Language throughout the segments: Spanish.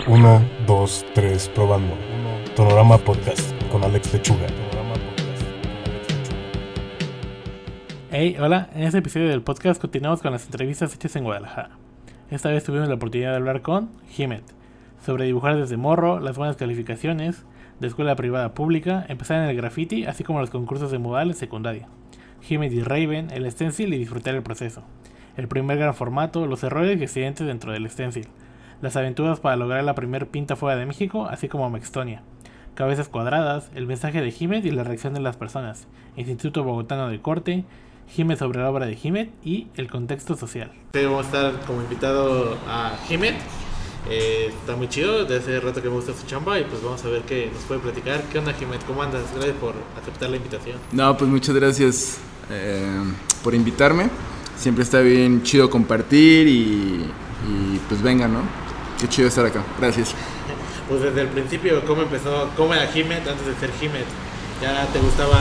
1, 2, 3, probando. Tonorama Podcast con Alex Lechuga. Hey, hola, en este episodio del podcast continuamos con las entrevistas hechas en Guadalajara. Esta vez tuvimos la oportunidad de hablar con Jimet sobre dibujar desde morro, las buenas calificaciones, de escuela privada pública, empezar en el graffiti, así como los concursos de modal en secundaria. Jimet y Raven, el stencil y disfrutar el proceso. El primer gran formato, los errores y accidentes dentro del stencil. Las aventuras para lograr la primer pinta fuera de México, así como Mextonia. Cabezas cuadradas, el mensaje de Jimet y la reacción de las personas. Instituto Bogotano de Corte, Jimet sobre la obra de Jimet y el contexto social. Vamos a estar como invitado a Jimet. Está muy chido, desde hace rato que me gusta su chamba y pues vamos a ver qué nos puede platicar. ¿Qué onda, Jimet? ¿Cómo andas? Gracias por aceptar la invitación. No, pues muchas gracias por invitarme. Siempre está bien chido compartir y pues venga, ¿no? Qué chido estar acá. Gracias. Pues desde el principio, ¿cómo era Jimet antes de ser Jimet? ¿Ya te gustaba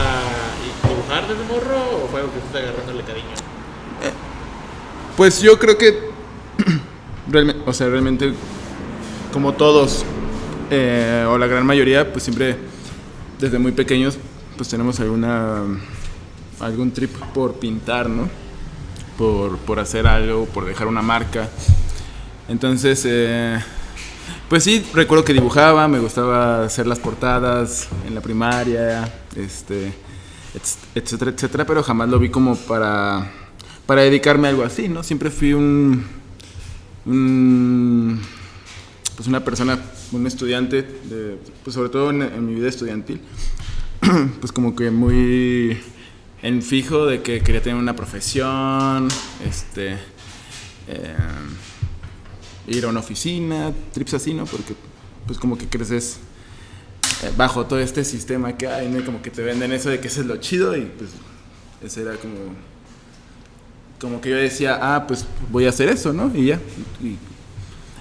dibujar desde morro o fue algo que fuiste agarrándole cariño? Pues yo creo que realmente como todos o la gran mayoría, pues siempre desde muy pequeños pues tenemos algún trip por pintar, ¿no? Por hacer algo, por dejar una marca. Entonces, pues sí, recuerdo que dibujaba, me gustaba hacer las portadas en la primaria, etcétera, etcétera, pero jamás lo vi como para dedicarme a algo así, ¿no? Siempre fui pues una persona, un estudiante, pues sobre todo en mi vida estudiantil, pues como que muy en fijo de que quería tener una profesión, ir a una oficina, trips así, ¿no? Porque pues como que creces bajo todo este sistema que hay, ¿no? Como que te venden eso de que eso es lo chido y pues ese era como que yo decía, pues voy a hacer eso, ¿no? Y ya. Y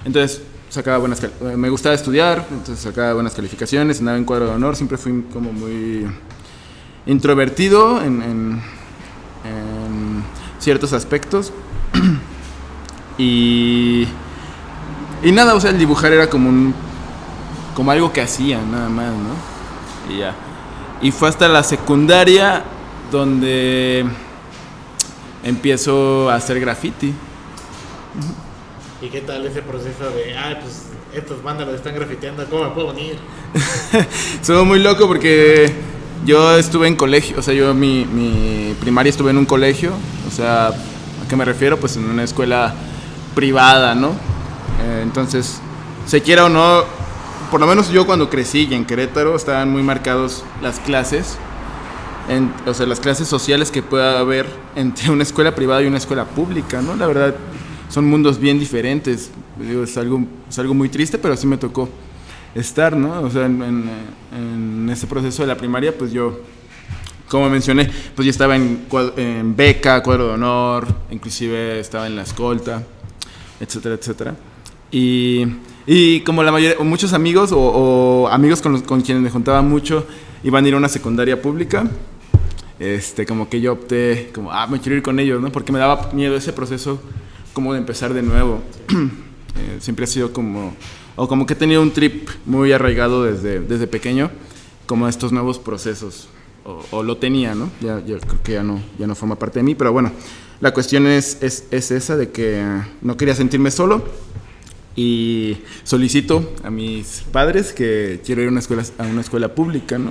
entonces sacaba me gustaba estudiar, entonces sacaba buenas calificaciones, andaba en cuadro de honor, siempre fui como muy introvertido en ciertos aspectos y nada, o sea, el dibujar era como algo que hacía, nada más, ¿no? Y ya. Y fue hasta la secundaria donde empiezo a hacer graffiti. ¿Y qué tal ese proceso de, pues estos vándalos están grafiteando, ¿cómo me puedo unir? Estuvo muy loco porque yo estuve en colegio, o sea, yo mi primaria estuve en un colegio, o sea, ¿a qué me refiero? Pues en una escuela privada, ¿no? Entonces, se quiera o no, por lo menos yo cuando crecí y en Querétaro estaban muy marcados las clases, o sea, las clases sociales que pueda haber entre una escuela privada y una escuela pública, ¿no? La verdad, son mundos bien diferentes. Digo, es algo muy triste, pero sí me tocó estar, ¿no? O sea, en ese proceso de la primaria, pues yo, como mencioné, pues yo estaba en beca, cuadro de honor, inclusive estaba en la escolta, etcétera, etcétera. Y como la mayoría, o muchos amigos o amigos con quienes me juntaba mucho iban a ir a una secundaria pública, como que yo opté como, me quiero ir con ellos, ¿no? Porque me daba miedo ese proceso como de empezar de nuevo. Siempre ha sido como que he tenido un trip muy arraigado desde pequeño, como estos nuevos procesos, o lo tenía, ¿no? Ya creo que ya no forma parte de mí, pero bueno, la cuestión es esa de que no quería sentirme solo y solicito a mis padres que quiero ir a una escuela pública, ¿no?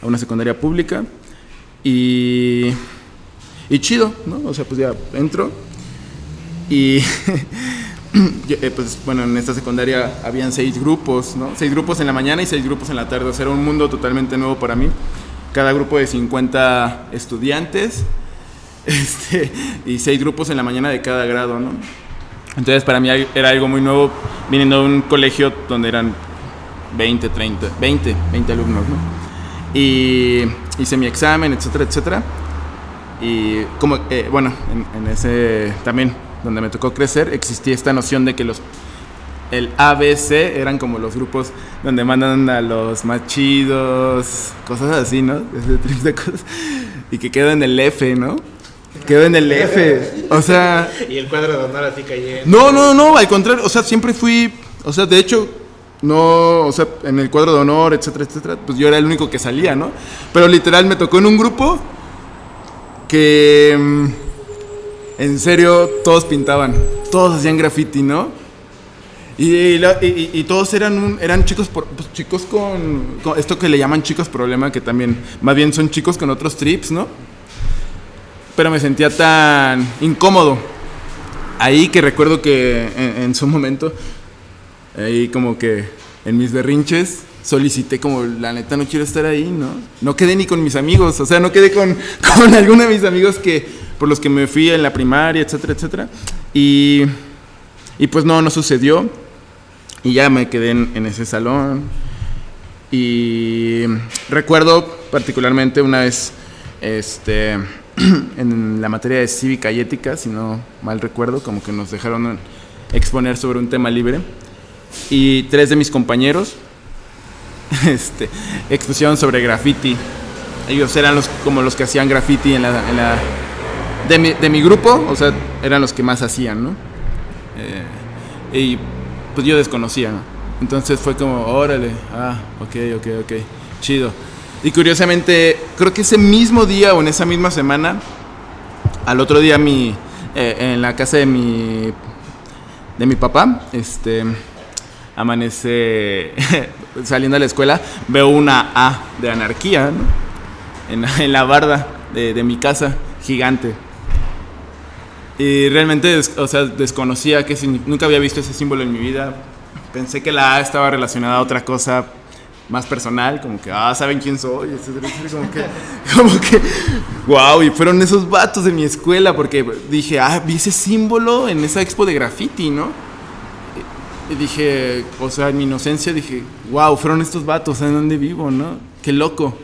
A una secundaria pública y chido, ¿no? O sea, pues ya entro y pues bueno, en esta secundaria habían 6 grupos, ¿no? 6 grupos en la mañana y 6 grupos en la tarde. O sea, era un mundo totalmente nuevo para mí. Cada grupo de 50 estudiantes, y 6 grupos en la mañana de cada grado, ¿no? Entonces para mí era algo muy nuevo, viniendo de un colegio donde eran 20 alumnos, ¿no? Y hice mi examen, etcétera, etcétera. Y como, bueno, en ese también, donde me tocó crecer, existía esta noción de que el ABC eran como los grupos donde mandan a los más chidos, cosas así, ¿no? Ese tipo de cosas. Y que quedó en el F, ¿no? Quedó en el F, o sea... Y el cuadro de honor así cayendo. No, al contrario, o sea, siempre fui... O sea, de hecho, no, o sea, en el cuadro de honor, etcétera, etcétera, pues yo era el único que salía, ¿no? Pero literal me tocó en un grupo que, en serio, todos pintaban, todos hacían graffiti, ¿no? Y todos eran chicos, chicos con esto que le llaman chicos problema, que también, más bien son chicos con otros trips, ¿no? Pero me sentía tan incómodo ahí que recuerdo que en su momento, ahí como que en mis berrinches solicité como, la neta no quiero estar ahí, ¿no? No quedé ni con mis amigos, o sea, no quedé con alguno de mis amigos por los que me fui en la primaria, etcétera, etcétera. Y pues no sucedió. Y ya me quedé en ese salón. Y recuerdo particularmente una vez, en la materia de cívica y ética, si no mal recuerdo, como que nos dejaron exponer sobre un tema libre. Y 3 de mis compañeros expusieron sobre graffiti. Ellos eran como los que hacían graffiti de mi grupo, o sea, eran los que más hacían, ¿no? Y pues yo desconocía, ¿no? Entonces fue como, órale, ok, chido. Y curiosamente, creo que ese mismo día o en esa misma semana, al otro día en la casa de mi papá, amanece saliendo de la escuela, veo una A de anarquía, ¿no? En la barda de mi casa, gigante. Y realmente, o sea, desconocía nunca había visto ese símbolo en mi vida. Pensé que la A estaba relacionada a otra cosa más personal, como que, ¿saben quién soy? Como que, wow, y fueron esos vatos de mi escuela, porque dije, vi ese símbolo en esa expo de graffiti, ¿no? Y dije, o sea, en mi inocencia dije, wow, fueron estos vatos, ¿en dónde vivo, no? Qué loco.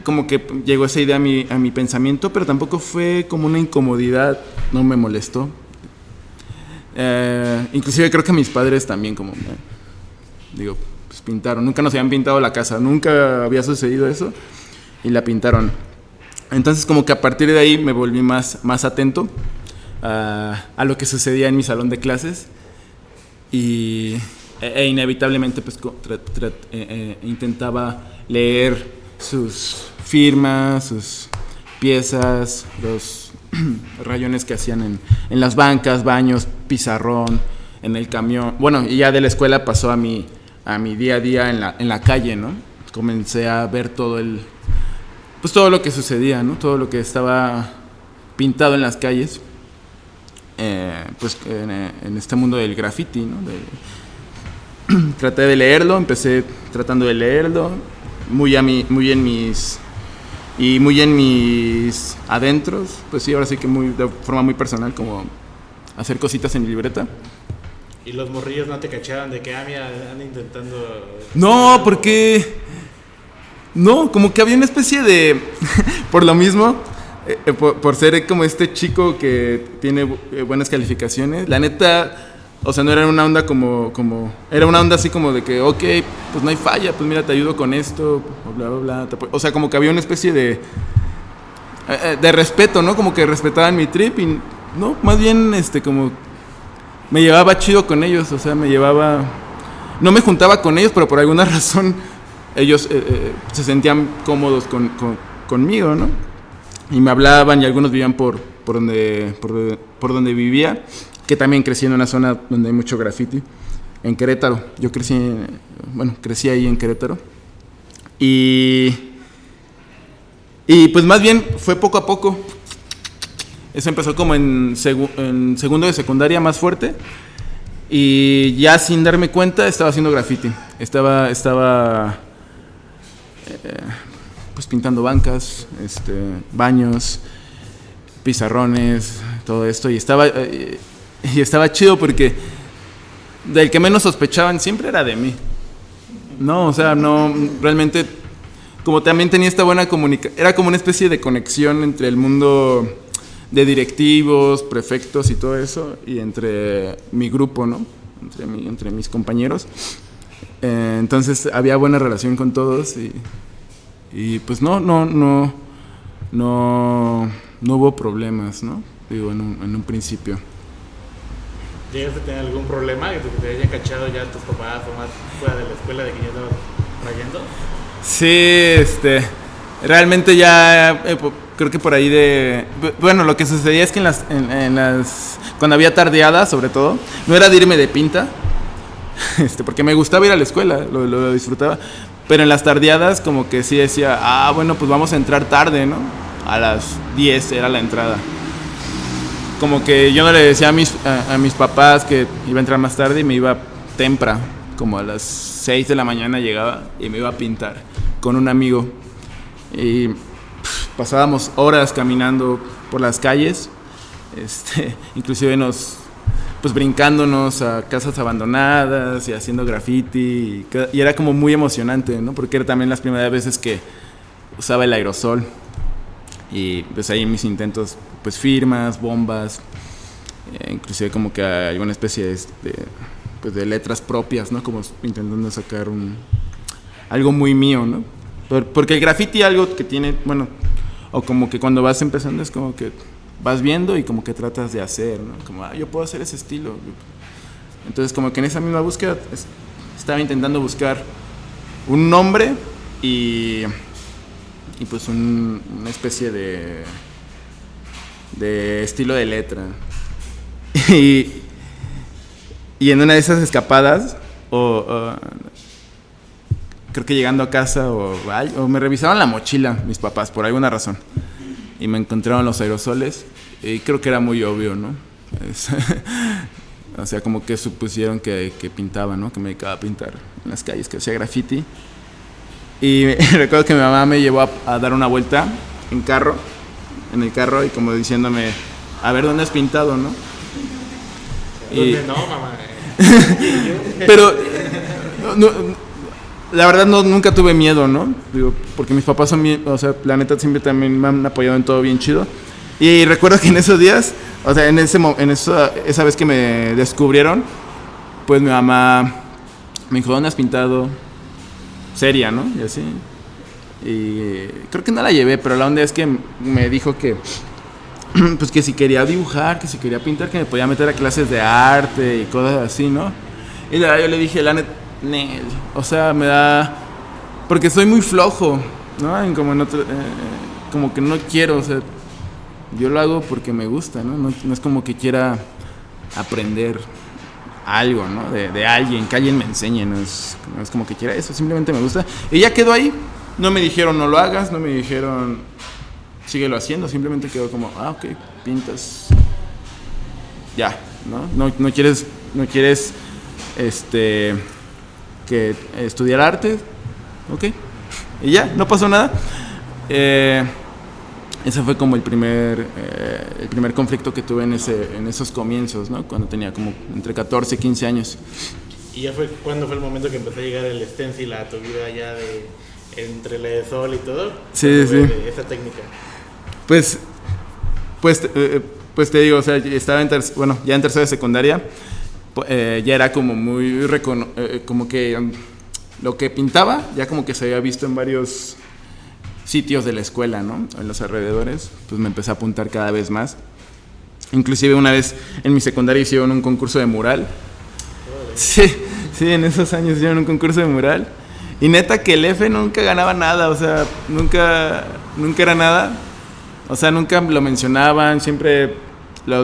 Como que llegó esa idea a mi pensamiento, pero tampoco fue como una incomodidad, no me molestó. Inclusive creo que mis padres también pues pintaron, nunca nos habían pintado la casa, nunca había sucedido eso y la pintaron. Entonces como que a partir de ahí me volví más atento a lo que sucedía en mi salón de clases e inevitablemente pues intentaba leer sus firmas, sus piezas, los rayones que hacían en las bancas, baños, pizarrón, en el camión. Bueno, y ya de la escuela pasó a mi día a día en la calle, ¿no? Comencé a ver todo lo que sucedía, ¿no? Todo lo que estaba pintado en las calles, pues en este mundo del graffiti, ¿no? Traté de leerlo, empecé tratando de leerlo, muy en mis adentros, pues sí, ahora sí que de forma muy personal, como hacer cositas en mi libreta. ¿Y los morrillos no te cachaban de que mira, andan intentando...? No, porque... No, como que había una especie de... por lo mismo, por ser como este chico que tiene buenas calificaciones, la neta... O sea, no era una onda como... Era una onda así como de que, ok, pues no hay falla, pues mira, te ayudo con esto, bla, bla, bla. O sea, como que había una especie de respeto, ¿no? Como que respetaban mi trip y, no, más bien, como... Me llevaba chido con ellos, o sea, no me juntaba con ellos, pero por alguna razón ellos se sentían cómodos conmigo, ¿no? Y me hablaban y algunos vivían por donde vivía, que también crecí en una zona donde hay mucho graffiti, en Querétaro. Yo crecí ahí en Querétaro. Y pues más bien fue poco a poco. Eso empezó como en segundo de secundaria, más fuerte. Y ya sin darme cuenta estaba haciendo graffiti. Estaba pues pintando bancas, baños, pizarrones, todo esto. Y estaba chido porque del que menos sospechaban siempre era de mí. No, o sea, no, realmente, como también tenía esta buena comunicación, era como una especie de conexión entre el mundo de directivos, prefectos y todo eso, y entre mi grupo, ¿no? Entre mis compañeros. Entonces había buena relación con todos y pues no hubo problemas, ¿no? Digo, en un principio. ¿Llegaste a tener algún problema que te hayan cachado ya tus papás o más fuera de la escuela de que ya estabas rayando? Sí, realmente ya creo que por ahí bueno, lo que sucedía es que cuando había tardeadas, sobre todo, no era de irme de pinta, porque me gustaba ir a la escuela, lo disfrutaba, pero en las tardeadas como que sí decía, bueno, pues vamos a entrar tarde, ¿no? A las 10 era la entrada. Como que yo no le decía a mis papás que iba a entrar más tarde y me iba temprano, como a las 6 de la mañana llegaba y me iba a pintar con un amigo. Y pasábamos horas caminando por las calles, inclusive pues brincándonos a casas abandonadas y haciendo graffiti y era como muy emocionante, ¿no? Porque era también las primeras veces que usaba el aerosol y pues ahí mis intentos, pues firmas, bombas, inclusive como que alguna especie pues de letras propias, ¿no? Como intentando sacar algo muy mío, ¿no? Porque el graffiti algo que tiene, bueno, o como que cuando vas empezando es como que vas viendo y como que tratas de hacer, ¿no? Como, yo puedo hacer ese estilo. Entonces como que en esa misma búsqueda estaba intentando buscar un nombre y pues una especie de estilo de letra. Y en una de esas escapadas, creo que llegando a casa o me revisaron la mochila mis papás por alguna razón y me encontraron los aerosoles y creo que era muy obvio, ¿no? O sea, como que supusieron que pintaba, ¿no? Que me dedicaba a pintar en las calles, que hacía graffiti. Y recuerdo que mi mamá me llevó a dar una vuelta en el carro y como diciéndome, a ver dónde has pintado, ¿no? ¿Dónde no, mamá? Pero la verdad nunca tuve miedo, ¿no? Digo, porque mis papás son bien, o sea, la neta siempre también me han apoyado en todo bien chido. Y recuerdo que en esos días, o sea, esa vez que me descubrieron, pues mi mamá me dijo, ¿dónde has pintado? Seria, ¿no? Y así. Y creo que no la llevé, pero la onda es que me dijo que pues que si quería dibujar, que si quería pintar, que me podía meter a clases de arte y cosas así, ¿no? Y yo le dije, la neta, o sea, me da... Porque soy muy flojo, ¿no? Como que no quiero, o sea, yo lo hago porque me gusta, ¿no? No es como que quiera aprender algo, ¿no? De alguien, que alguien me enseñe, no es como que quiera eso, simplemente me gusta. Y ya quedó ahí, no me dijeron no lo hagas, no me dijeron síguelo haciendo, simplemente quedó como, ok, pintas, ya, ¿no? No quieres que estudiar arte, ok, y ya, no pasó nada. Ese fue como el primer conflicto que tuve en esos comienzos, ¿no? Cuando tenía como entre 14 y 15 años. ¿Y ya cuándo fue el momento que empezó a llegar el stencil a tu vida ya entre el aerosol y todo? Sí. Esa técnica. Pues te digo, o sea, estaba ya en tercera de secundaria, ya era como muy como que lo que pintaba ya como que se había visto en varios sitios de la escuela, ¿no? En los alrededores, pues me empecé a apuntar cada vez más. Inclusive una vez en mi secundaria hicieron un concurso de mural. Sí, en esos años hicieron un concurso de mural. Y neta que el F nunca ganaba nada, o sea, nunca era nada. O sea, nunca lo mencionaban, siempre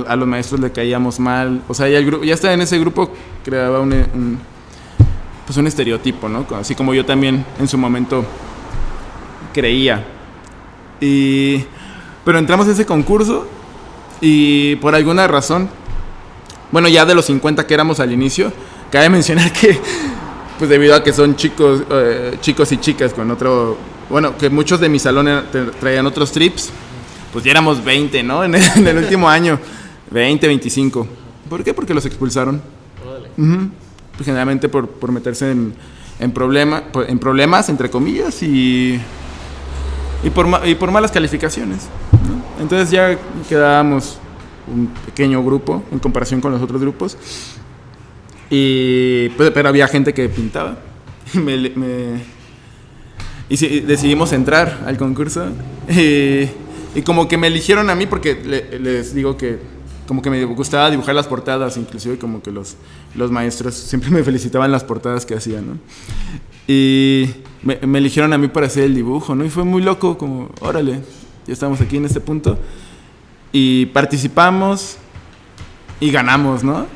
a los maestros le caíamos mal. O sea, ya estaba en ese grupo, creaba un estereotipo, ¿no? Así como yo también en su momento creía. Pero entramos a ese concurso y por alguna razón, bueno, ya de los 50 que éramos al inicio, cabe mencionar que, pues debido a que son chicos y chicas con otro, bueno, que muchos de mi salón traían otros trips, pues ya éramos 20, ¿no? En el último año, 20, 25. ¿Por qué? Porque los expulsaron. Uh-huh. Pues generalmente por meterse en problemas, entre comillas, y por malas calificaciones, ¿no? Entonces ya quedábamos un pequeño grupo en comparación con los otros grupos. Pero había gente que pintaba. Y decidimos entrar al concurso. Y como que me eligieron a mí porque les digo que como que me gustaba dibujar las portadas, inclusive como que los maestros siempre me felicitaban las portadas que hacía, ¿no? Y me eligieron a mí para hacer el dibujo, ¿no? Y fue muy loco, como, órale, ya estamos aquí en este punto. Y participamos y ganamos, ¿no?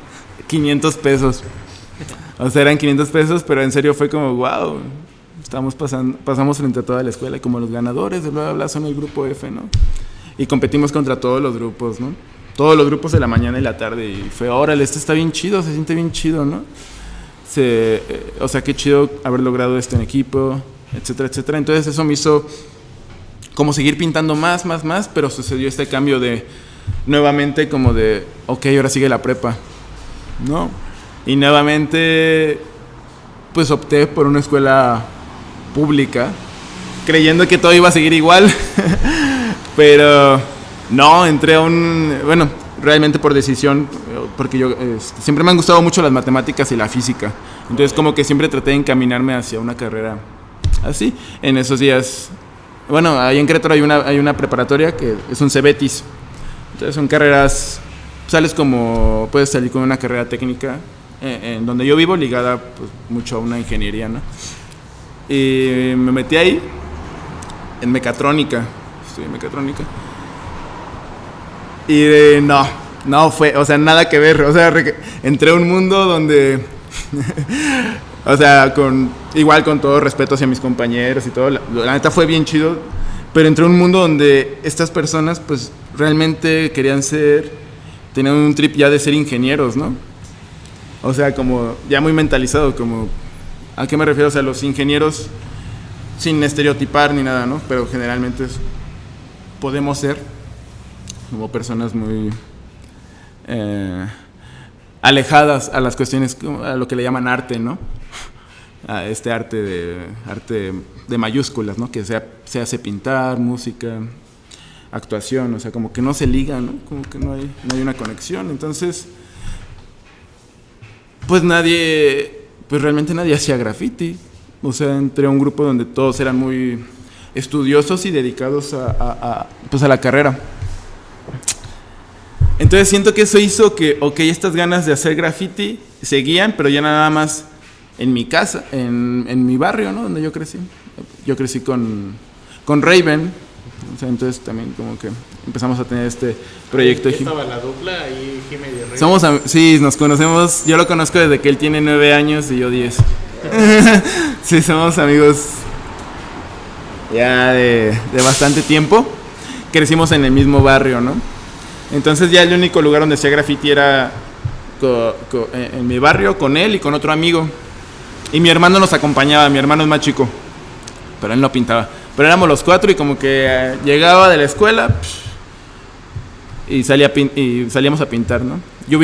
500 pesos. O sea, eran 500 pesos, pero en serio fue como, wow, pasamos frente a toda la escuela y como los ganadores de bla, bla, bla son el grupo F, ¿no? Y competimos contra todos los grupos, ¿no? Todos los grupos de la mañana y la tarde. Y fue, órale, esto está bien chido, se siente bien chido, ¿no? O sea, qué chido haber logrado esto en equipo, etcétera, etcétera. Entonces eso me hizo como seguir pintando más, pero sucedió este cambio de, nuevamente como de, ok, ahora sigue la prepa, ¿no? Y nuevamente, pues opté por una escuela pública, creyendo que todo iba a seguir igual, pero no, entré a bueno, realmente por decisión, porque yo siempre me han gustado mucho las matemáticas y la física, entonces como que siempre traté de encaminarme hacia una carrera así. En esos días, bueno, ahí en Querétaro hay una preparatoria que es un Cebetis, entonces son carreras, puedes salir con una carrera técnica, en donde yo vivo, ligada pues, mucho a una ingeniería, ¿no? Y me metí ahí, en mecatrónica, estudié mecatrónica. Y no fue, o sea, nada que ver, o sea, entré a un mundo donde, o sea, igual con todo respeto hacia mis compañeros y todo, la neta fue bien chido, pero entré a un mundo donde estas personas, pues, realmente tenían un trip ya de ser ingenieros, ¿no? O sea, como ya muy mentalizado, como, ¿a qué me refiero? O sea, los ingenieros, sin estereotipar ni nada, ¿no? Pero generalmente podemos ser como personas muy alejadas a las cuestiones, a lo que le llaman arte, ¿no? A este arte de mayúsculas, ¿no? Que se hace pintar, música, actuación, o sea, como que no se liga, ¿no? Como que no hay una conexión. Entonces, pues realmente nadie hacía graffiti. O sea, entré a un grupo donde todos eran muy estudiosos y dedicados a la carrera. Entonces siento que eso hizo que, estas ganas de hacer graffiti seguían, pero ya nada más en mi casa, en mi barrio, ¿no? Donde yo crecí. Yo crecí con Raven. O sea, entonces también como que empezamos a tener este proyecto. Estaba la dupla y Jiménez y Raven. Sí, nos conocemos. Yo lo conozco desde que él tiene 9 años y yo 10. Sí, somos amigos ya de bastante tiempo. Crecimos en el mismo barrio, ¿no? Entonces ya el único lugar donde hacía graffiti era en mi barrio, con él y con otro amigo. Y mi hermano nos acompañaba, mi hermano es más chico, pero él no pintaba. Pero éramos los 4 y como que llegaba de la escuela y salíamos a pintar, ¿no? Yo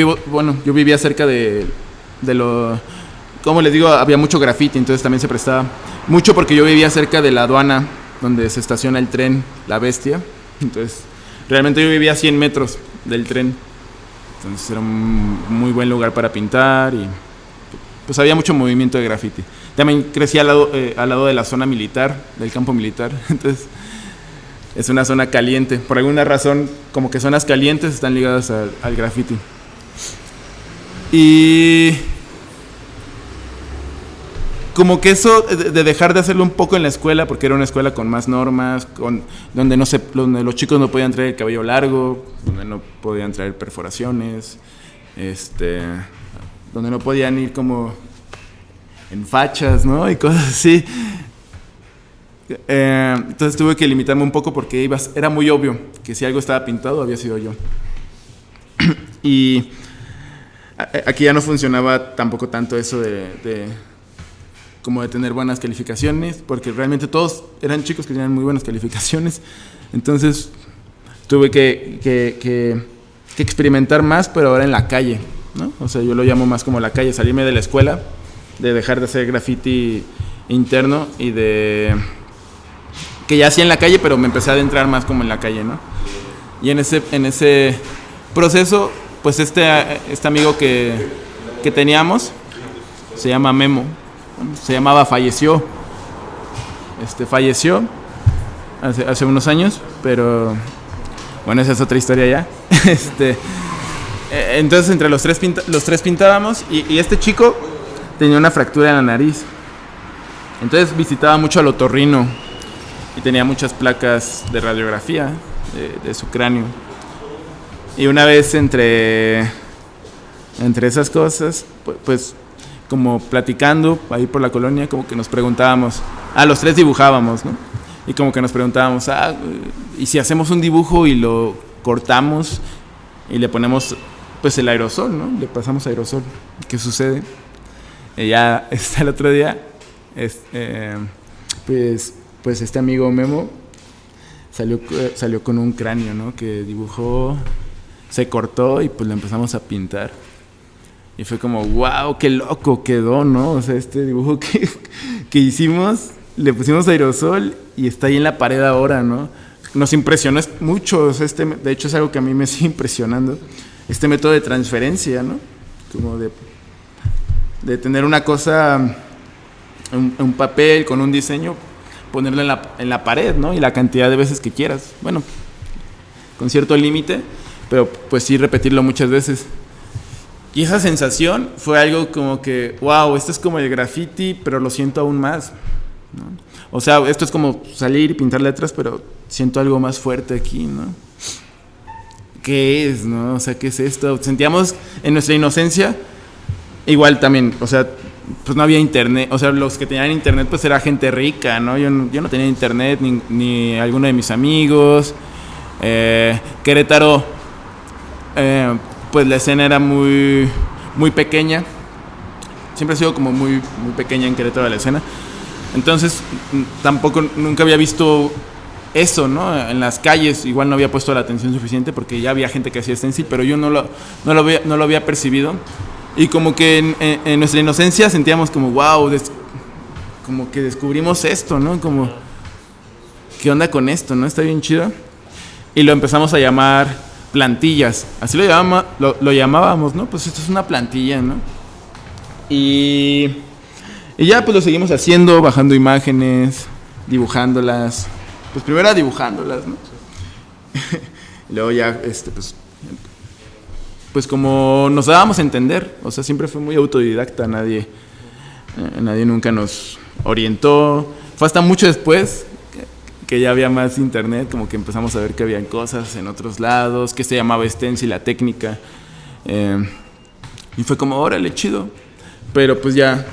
vivía cerca de lo... Como les digo, había mucho graffiti, entonces también se prestaba mucho porque yo vivía cerca de la aduana donde se estaciona el tren La Bestia. Entonces, realmente yo vivía a 100 metros del tren. Entonces era un muy buen lugar para pintar y pues había mucho movimiento de graffiti. También crecí al lado de la zona militar, del campo militar. Entonces, es una zona caliente. Por alguna razón, como que zonas calientes están ligadas al graffiti. Y como que eso de dejar de hacerlo un poco en la escuela, porque era una escuela con más normas, donde los chicos no podían traer el cabello largo, donde no podían traer perforaciones, donde no podían ir como en fachas, ¿no? Y cosas así. Entonces tuve que limitarme un poco porque era muy obvio que si algo estaba pintado había sido yo. Y aquí ya no funcionaba tampoco tanto eso como de tener buenas calificaciones, porque realmente todos eran chicos que tenían muy buenas calificaciones. Entonces tuve que experimentar más, pero ahora en la calle, ¿no? O sea, yo lo llamo más como la calle, salirme de la escuela, de dejar de hacer graffiti interno y de que ya hacía en la calle, pero me empecé a adentrar más como en la calle, ¿no? Y en ese proceso, pues este amigo que teníamos se llama Memo. Falleció hace unos años, pero bueno, esa es otra historia ya. Entonces entre los tres pintábamos y este chico tenía una fractura en la nariz. Entonces visitaba mucho al otorrino y tenía muchas placas de radiografía de su cráneo. Y una vez entre esas cosas, pues como platicando ahí por la colonia, como que nos preguntábamos, los tres dibujábamos, ¿no? Y como que nos preguntábamos, ¿y si hacemos un dibujo y lo cortamos y le ponemos pues el aerosol, ¿no? Le pasamos aerosol. ¿Qué sucede? Ya el otro día, pues este amigo Memo salió con un cráneo, ¿no? Que dibujó, se cortó y pues lo empezamos a pintar. Y fue como, wow, qué loco quedó, ¿no? O sea, este dibujo que hicimos, le pusimos aerosol y está ahí en la pared ahora, ¿no? Nos impresionó mucho, o sea, de hecho es algo que a mí me sigue impresionando, este método de transferencia, ¿no? Como de tener una cosa, un papel con un diseño, ponerlo en la pared, ¿no? Y la cantidad de veces que quieras. Bueno, con cierto límite, pero pues sí repetirlo muchas veces. Y esa sensación fue algo como que, wow, esto es como el graffiti, pero lo siento aún más, ¿no? O sea, esto es como salir y pintar letras, pero siento algo más fuerte aquí, ¿no? ¿Qué es, no? O sea, ¿qué es esto? Sentíamos en nuestra inocencia, igual también, o sea, pues no había internet, o sea, los que tenían internet pues era gente rica, ¿no? Yo no tenía internet, ni alguno de mis amigos. Querétaro, pues la escena era muy, muy pequeña, siempre ha sido como muy, muy pequeña en Querétaro la escena, entonces nunca había visto eso, ¿no? En las calles, igual no había puesto la atención suficiente porque ya había gente que hacía stencil, pero yo no lo había percibido. Y como que en nuestra inocencia sentíamos como, wow, como que descubrimos esto, ¿no? Como, ¿qué onda con esto, no? Está bien chido. Y lo empezamos a llamar plantillas. Así lo llamábamos, ¿no? Pues esto es una plantilla, ¿no? Y ya pues lo seguimos haciendo, bajando imágenes, dibujándolas. Pues primero dibujándolas, ¿no? Y luego ya, pues como nos dábamos a entender, o sea, siempre fue muy autodidacta, nadie nunca nos orientó. Fue hasta mucho después que ya había más internet, como que empezamos a ver que habían cosas en otros lados, que se llamaba stencil, la técnica, y fue como, órale, chido. Pero pues ya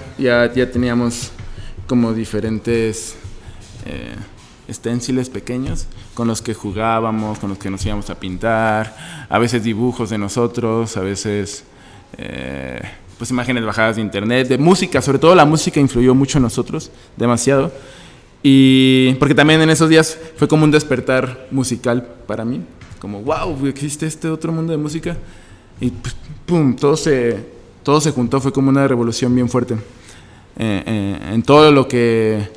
teníamos como diferentes stenciles pequeños con los que jugábamos, con los que nos íbamos a pintar, a veces dibujos de nosotros, a veces pues imágenes bajadas de internet, de música, sobre todo la música influyó mucho en nosotros, demasiado, y porque también en esos días fue como un despertar musical para mí, como wow, existe este otro mundo de música, y pues, pum, todo se juntó, fue como una revolución bien fuerte en todo lo que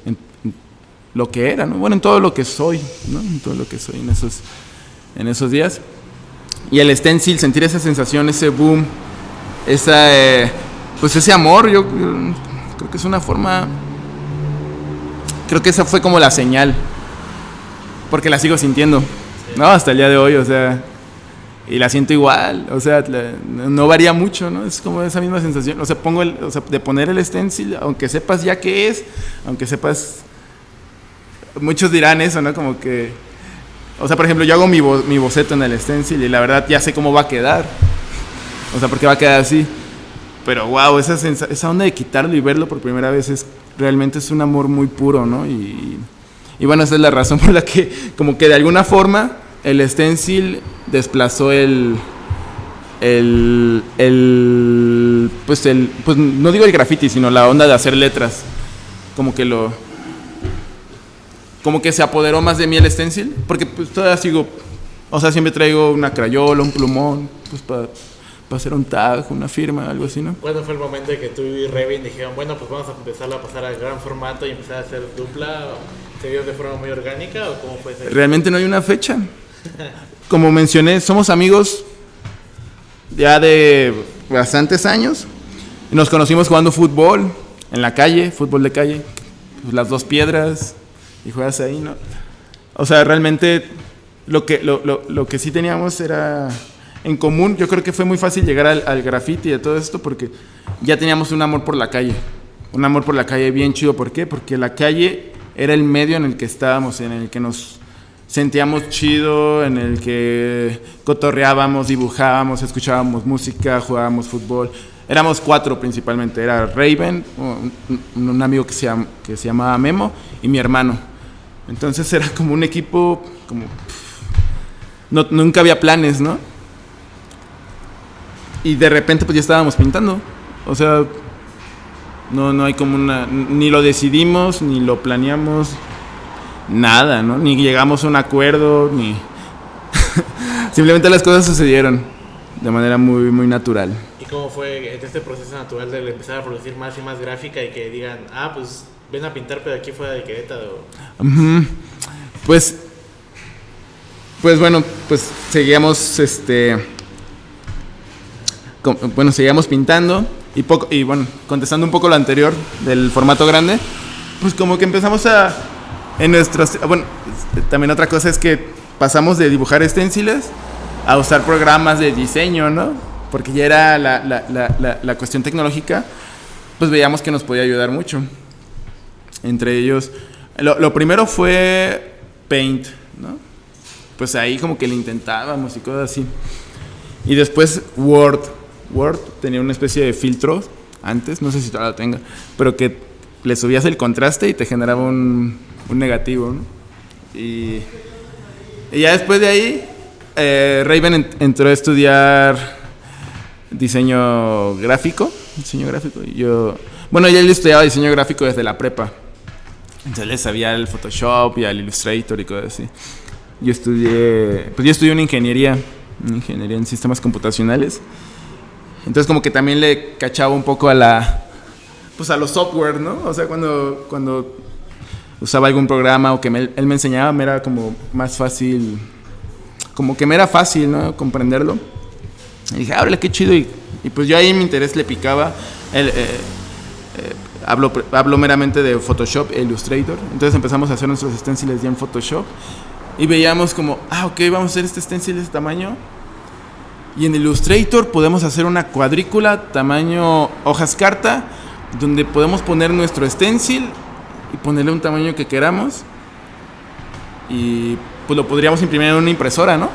era, ¿no? Bueno, en todo lo que soy, ¿no? En todo lo que soy en esos días. Y el stencil, sentir esa sensación, ese boom, pues ese amor, yo creo que es una forma, creo que esa fue como la señal, porque la sigo sintiendo, ¿no? Hasta el día de hoy, o sea, y la siento igual, o sea, no varía mucho, ¿no? Es como esa misma sensación, o sea, de poner el stencil, aunque sepas ya qué es, aunque sepas. Muchos dirán eso, ¿no? Como que, o sea, por ejemplo, yo hago mi boceto en el stencil y la verdad ya sé cómo va a quedar. O sea, porque va a quedar así. Pero wow, esa onda de quitarlo y verlo por primera vez realmente es un amor muy puro, ¿no? Y bueno, esa es la razón por la que, como que de alguna forma, el stencil desplazó pues no digo el graffiti, sino la onda de hacer letras. Como que se apoderó más de mí el stencil, porque pues todavía sigo, o sea, siempre traigo una crayola, un plumón, pues para hacer un tag, una firma, algo así, ¿no? ¿Cuándo fue el momento en que tú y Revin dijeron, bueno, pues vamos a empezar a pasar al gran formato y empezar a hacer dupla? ¿Se dio de forma muy orgánica o cómo fue eso? Realmente no hay una fecha. Como mencioné, somos amigos ya de bastantes años. Nos conocimos jugando fútbol en la calle, fútbol de calle, pues las dos piedras. Y juegas ahí, ¿no? O sea, realmente lo que sí teníamos era en común. Yo creo que fue muy fácil llegar al graffiti y a todo esto porque ya teníamos un amor por la calle. Un amor por la calle bien chido. ¿Por qué? Porque la calle era el medio en el que estábamos, en el que nos sentíamos chido, en el que cotorreábamos, dibujábamos, escuchábamos música, jugábamos fútbol. Éramos 4 principalmente. Era Raven, un amigo que se llamaba Memo, y mi hermano. Entonces era como un equipo, como... nunca había planes, ¿no? Y de repente pues ya estábamos pintando. O sea, no hay como ni lo decidimos, ni lo planeamos, nada, ¿no? Ni llegamos a un acuerdo, ni... Simplemente las cosas sucedieron de manera muy, muy natural. ¿Y cómo fue este proceso natural de empezar a producir más y más gráfica y que digan, pues ven a pintar pero aquí fuera de Querétaro? Pues bueno, pues seguíamos seguíamos pintando y bueno, contestando un poco lo anterior del formato grande, pues como que empezamos también otra cosa es que pasamos de dibujar stenciles a usar programas de diseño, ¿no? Porque ya era la cuestión tecnológica, pues veíamos que nos podía ayudar mucho. Entre ellos, lo primero fue Paint, ¿no? Pues ahí como que le intentábamos y cosas así. Y después Word tenía una especie de filtro antes, no sé si todavía lo tenga, pero que le subías el contraste y te generaba un negativo, ¿no? Y ya después de ahí, Raven entró a estudiar diseño gráfico. Y ya él estudiaba diseño gráfico desde la prepa. Entonces le sabía el Photoshop y al Illustrator y cosas así. Yo estudié una ingeniería en sistemas computacionales. Entonces como que también le cachaba un poco a los software, ¿no? O sea, cuando usaba algún programa o que él me enseñaba, me era como más fácil, como que me era fácil, ¿no? Comprenderlo. Y dije, órale, qué chido. Y pues yo ahí mi interés le picaba. Hablo meramente de Photoshop e Illustrator. Entonces empezamos a hacer nuestros stenciles ya en Photoshop. Y veíamos como, ok, vamos a hacer este stencil de este tamaño. Y en Illustrator podemos hacer una cuadrícula tamaño hojas carta, donde podemos poner nuestro stencil y ponerle un tamaño que queramos. Y pues lo podríamos imprimir en una impresora, ¿no?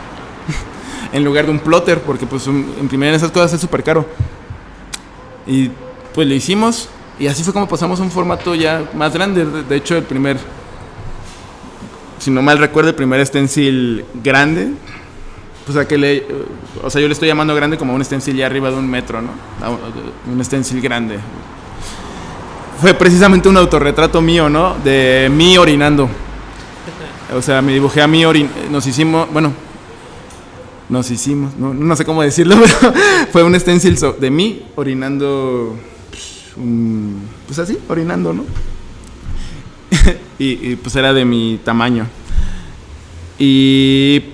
En lugar de un plotter, porque pues imprimir esas cosas es súper caro. Y pues lo hicimos, y así fue como pasamos a un formato ya más grande. De hecho, si no mal recuerdo, el primer stencil grande, pues yo le estoy llamando grande como un stencil ya arriba de 1 metro, ¿no? Un stencil grande. Fue precisamente un autorretrato mío, ¿no? De mí orinando. O sea, me dibujé a mí nos hicimos, no sé cómo decirlo, pero fue un stencil de mí orinando, pues así, orinando, ¿no? y pues era de mi tamaño. Y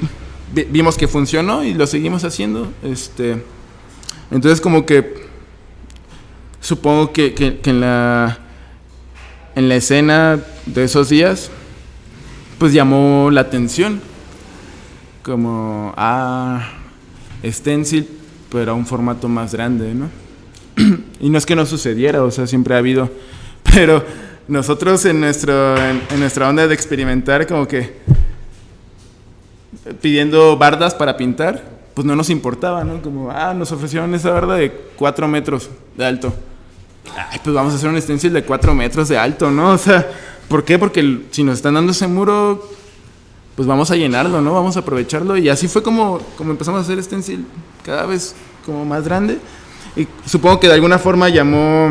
vimos que funcionó y lo seguimos haciendo. Entonces como que supongo que en la escena de esos días pues llamó la atención, como stencil, pero a un formato más grande, ¿no? Y no es que no sucediera, o sea, siempre ha habido, pero nosotros en nuestra onda de experimentar, como que pidiendo bardas para pintar, pues no nos importaba, ¿no? Como, nos ofrecieron esa barda de 4 metros de alto. Pues vamos a hacer un stencil de 4 metros de alto, ¿no? O sea, ¿por qué? Porque si nos están dando ese muro, pues vamos a llenarlo, ¿no? Vamos a aprovecharlo. Y así fue como empezamos a hacer stencil cada vez como más grande. Y supongo que de alguna forma llamó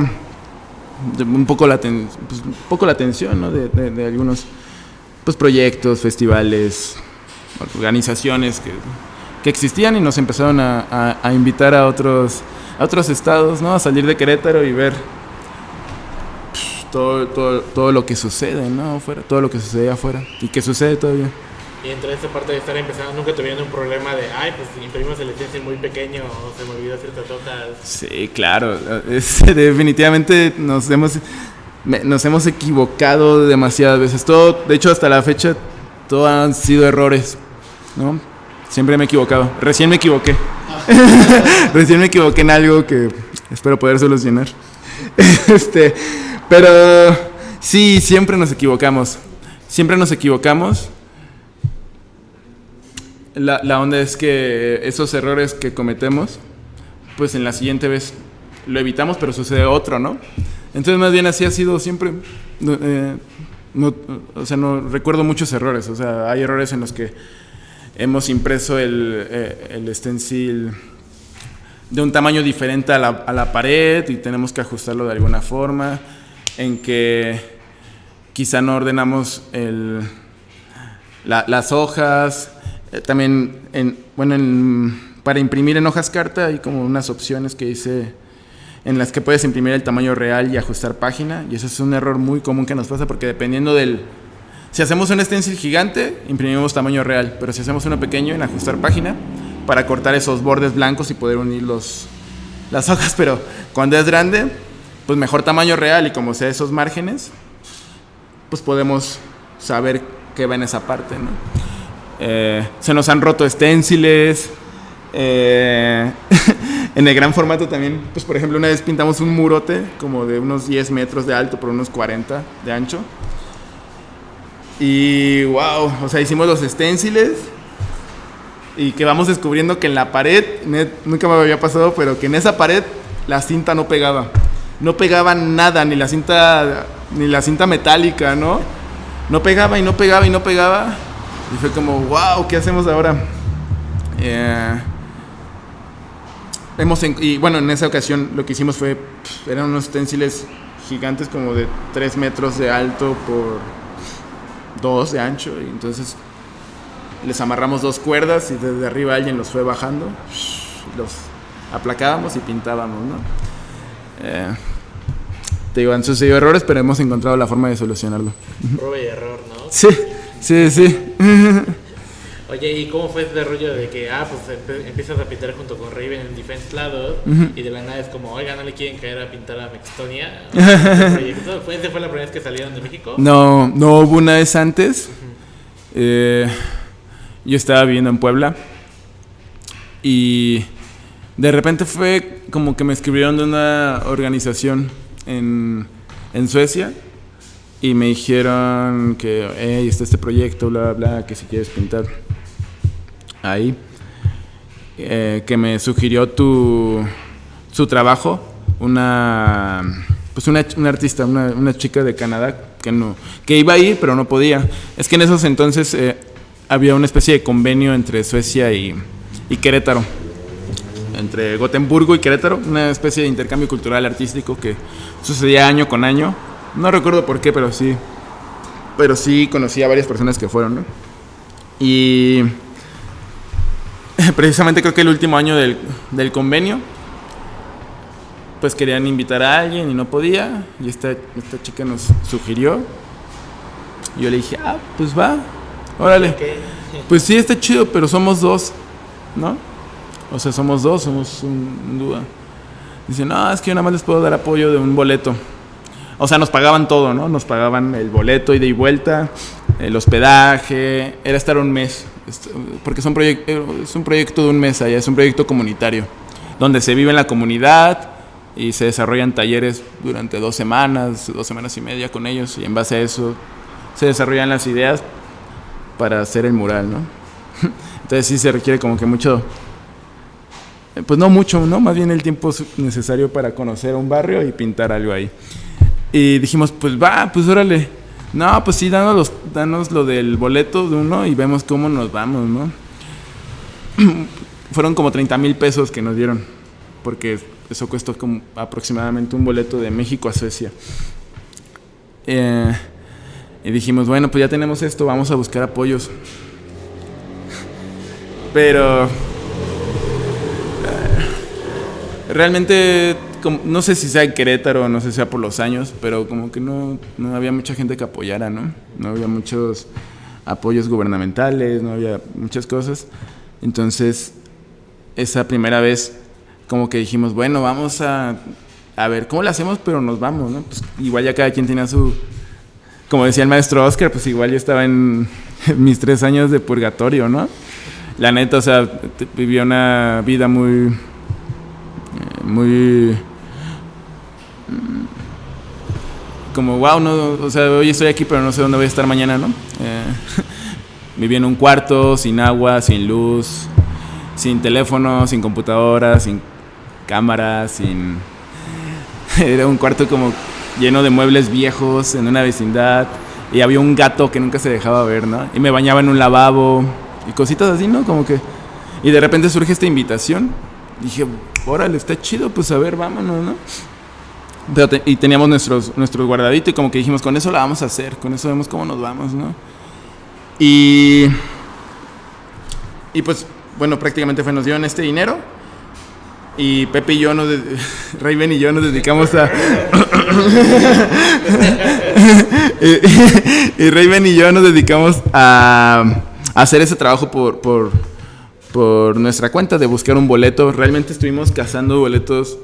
un poco la atención, ¿no? De algunos pues proyectos, festivales, organizaciones que existían, y nos empezaron a invitar a otros estados, ¿no? A salir de Querétaro y ver todo lo que sucede, ¿no? Afuera, todo lo que sucede afuera y que sucede todavía. Y entre esta parte de estar empezando, ¿nunca tuvieron un problema de, pues imprimimos el stencil muy pequeño o se me olvidó ciertas hojas? Sí, claro. Definitivamente nos hemos equivocado demasiadas veces. De hecho, hasta la fecha, todo han sido errores, ¿no? Siempre me he equivocado. Recién me equivoqué. Recién me equivoqué en algo que espero poder solucionar. Pero sí, siempre nos equivocamos. La onda es que esos errores que cometemos, pues en la siguiente vez lo evitamos, pero sucede otro, ¿no? Entonces más bien así ha sido siempre. No recuerdo muchos errores. O sea, hay errores en los que hemos impreso el stencil de un tamaño diferente a la pared y tenemos que ajustarlo de alguna forma, en que quizá no ordenamos las hojas. También para imprimir en hojas carta hay como unas opciones que hice en las que puedes imprimir el tamaño real y ajustar página, y eso es un error muy común que nos pasa, porque dependiendo si hacemos un stencil gigante, imprimimos tamaño real, pero si hacemos uno pequeño, en ajustar página, para cortar esos bordes blancos y poder unir las hojas, pero cuando es grande, pues mejor tamaño real, y como sea esos márgenes, pues podemos saber qué va en esa parte, ¿no? Se nos han roto stenciles. En el gran formato también, pues por ejemplo una vez pintamos un murote como de unos 10 metros de alto por unos 40 de ancho, y wow, o sea, hicimos los stenciles y que vamos descubriendo que en la pared, nunca me había pasado, pero que en esa pared la cinta no pegaba nada, ni la cinta metálica, ¿no? No pegaba, y fue como wow, ¿qué hacemos ahora? Y bueno, en esa ocasión lo que hicimos eran unos stenciles gigantes como de 3 metros de alto por 2 de ancho, y entonces les amarramos 2 cuerdas y desde arriba alguien los fue bajando, los aplacábamos y pintábamos, ¿no? Te digo, han sucedido errores, pero hemos encontrado la forma de solucionarlo. Prueba y error, ¿no? Sí. Oye, ¿y cómo fue ese rollo de que, pues empiezas a pintar junto con Raven en Defense Cloud, y de la nada es como, oiga, ¿no le quieren caer a pintar a Mextonia? ¿Esa fue la primera vez que salieron de México? No hubo una vez antes. Yo estaba viviendo en Puebla y de repente fue como que me escribieron de una organización en Suecia y me dijeron que está este proyecto, bla, bla, bla, que si quieres pintar ahí, que me sugirió su trabajo una artista, una chica de Canadá que iba a ir pero no podía. Es que en esos entonces había una especie de convenio entre Suecia y Querétaro, entre Gotemburgo y Querétaro, una especie de intercambio cultural artístico que sucedía año con año. No recuerdo por qué, pero sí conocí a varias personas que fueron, ¿no? Y precisamente creo que el último año del convenio, pues querían invitar a alguien y no podía, y esta chica nos sugirió. Y yo le dije, pues va, órale. Okay. Pues sí, está chido, pero somos 2, ¿no? O sea, somos un dúo. Dice, no, es que yo nada más les puedo dar apoyo de un boleto. O sea, nos pagaban todo, ¿no? Nos pagaban el boleto, ida y vuelta, el hospedaje, era estar un mes, porque es un proyecto de un mes allá, es un proyecto comunitario, donde se vive en la comunidad y se desarrollan talleres durante 2 semanas y media con ellos, y en base a eso se desarrollan las ideas para hacer el mural, ¿no? Entonces sí se requiere como que mucho, pues no mucho, ¿no? Más bien el tiempo necesario para conocer un barrio y pintar algo ahí. Y dijimos, pues va, pues órale. No, pues sí, danos lo del boleto de uno y vemos cómo nos vamos, ¿no? Fueron como 30,000 pesos que nos dieron, porque eso costó como aproximadamente un boleto de México a Suecia. Y dijimos, bueno, pues ya tenemos esto, vamos a buscar apoyos. Pero realmente, no sé si sea en Querétaro, no sé si sea por los años, pero como que no había mucha gente que apoyara, ¿no? No había muchos apoyos gubernamentales, no había muchas cosas. Entonces, esa primera vez, como que dijimos, bueno, vamos a ver cómo lo hacemos, pero nos vamos, ¿no? Pues igual ya cada quien tenía como decía el maestro Oscar, pues igual yo estaba en mis 3 años de purgatorio, ¿no? la neta, o sea, vivía una vida muy como wow, no, o sea, hoy estoy aquí pero no sé dónde voy a estar mañana, ¿no? Vivía en un cuarto, sin agua, sin luz, sin teléfono, sin computadora, sin cámara, era un cuarto como lleno de muebles viejos en una vecindad, y había un gato que nunca se dejaba ver, ¿no? Y me bañaba en un lavabo y cositas así, ¿no? Como que... Y de repente surge esta invitación. Dije, órale, está chido, pues a ver, vámonos, ¿no? Y teníamos nuestros guardaditos y como que dijimos, con eso la vamos a hacer, con eso vemos cómo nos vamos, ¿no? Y pues, bueno, prácticamente nos dieron este dinero y Pepe y yo, Raven y yo nos dedicamos a... y Raven y yo nos dedicamos a hacer ese trabajo por nuestra cuenta, de buscar un boleto. Realmente estuvimos cazando boletos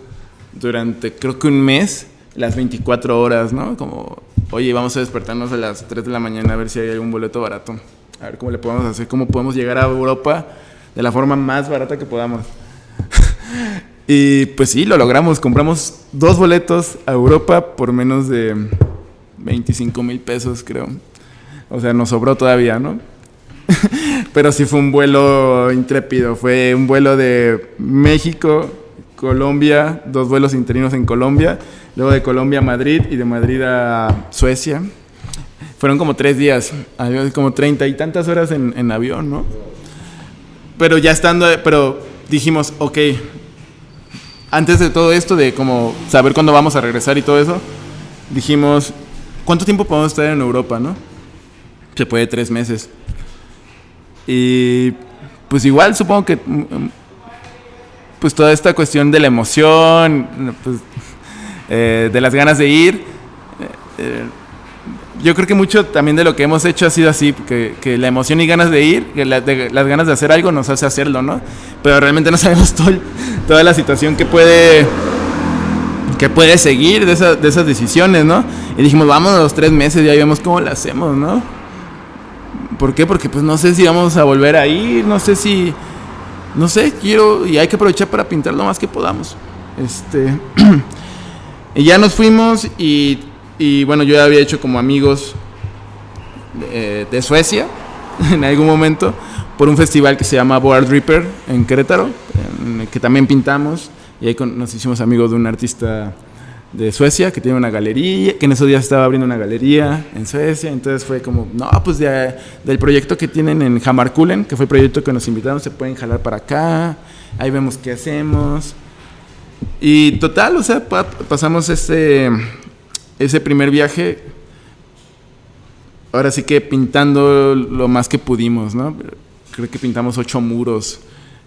durante creo que un mes, las 24 horas, ¿no? Como, oye, vamos a despertarnos a las 3 de la mañana a ver si hay algún boleto barato. A ver cómo le podemos hacer, cómo podemos llegar a Europa de la forma más barata que podamos. Y pues sí, lo logramos. Compramos 2 boletos a Europa por menos de 25,000 pesos, creo. O sea, nos sobró todavía, ¿no? Pero sí fue un vuelo intrépido. Fue un vuelo de México, Colombia, 2 vuelos interinos en Colombia, luego de Colombia a Madrid y de Madrid a Suecia. Fueron como 3 días, como 30 y tantas horas en avión, ¿no? Pero ya pero dijimos, ok, antes de todo esto, de como saber cuándo vamos a regresar y todo eso, dijimos, ¿cuánto tiempo podemos estar en Europa, no? Se puede 3 meses. Y pues igual supongo que pues toda esta cuestión de la emoción, pues, de las ganas de ir, yo creo que mucho también de lo que hemos hecho ha sido así, que la emoción y ganas de ir, las ganas de hacer algo nos hace hacerlo, ¿no? Pero realmente no sabemos toda la situación que puede seguir de esas decisiones, ¿no? Y dijimos, vámonos los 3 meses, ya vemos cómo lo hacemos, ¿no? ¿Por qué? Porque pues no sé si vamos a volver a ir, no sé, quiero, y hay que aprovechar para pintar lo más que podamos. Y ya nos fuimos y bueno, yo ya había hecho como amigos de Suecia en algún momento por un festival que se llama Board Reaper en Querétaro, en el que también pintamos, y ahí nos hicimos amigos de un artista de Suecia que tiene una galería, que en esos días estaba abriendo una galería en Suecia. Entonces fue como, no, pues del proyecto que tienen en Hammarkullen, que fue el proyecto que nos invitaron, se pueden jalar para acá, ahí vemos qué hacemos. Y total, o sea, pasamos ese primer viaje, ahora sí que pintando lo más que pudimos, ¿no? Creo que pintamos 8 muros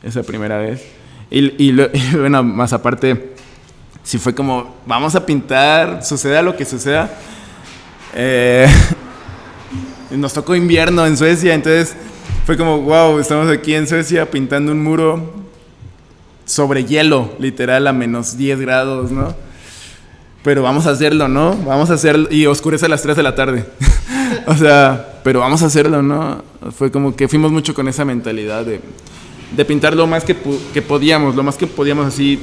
esa primera vez. Y bueno, más aparte, sí fue como, vamos a pintar, suceda lo que suceda. Nos tocó invierno en Suecia, entonces fue como, wow, estamos aquí en Suecia pintando un muro sobre hielo, literal a menos 10 grados, ¿no? Pero vamos a hacerlo, ¿no? Vamos a hacerlo, y oscurece a las 3 de la tarde. O sea, pero vamos a hacerlo, ¿no? Fue como que fuimos mucho con esa mentalidad de pintar lo más que podíamos así,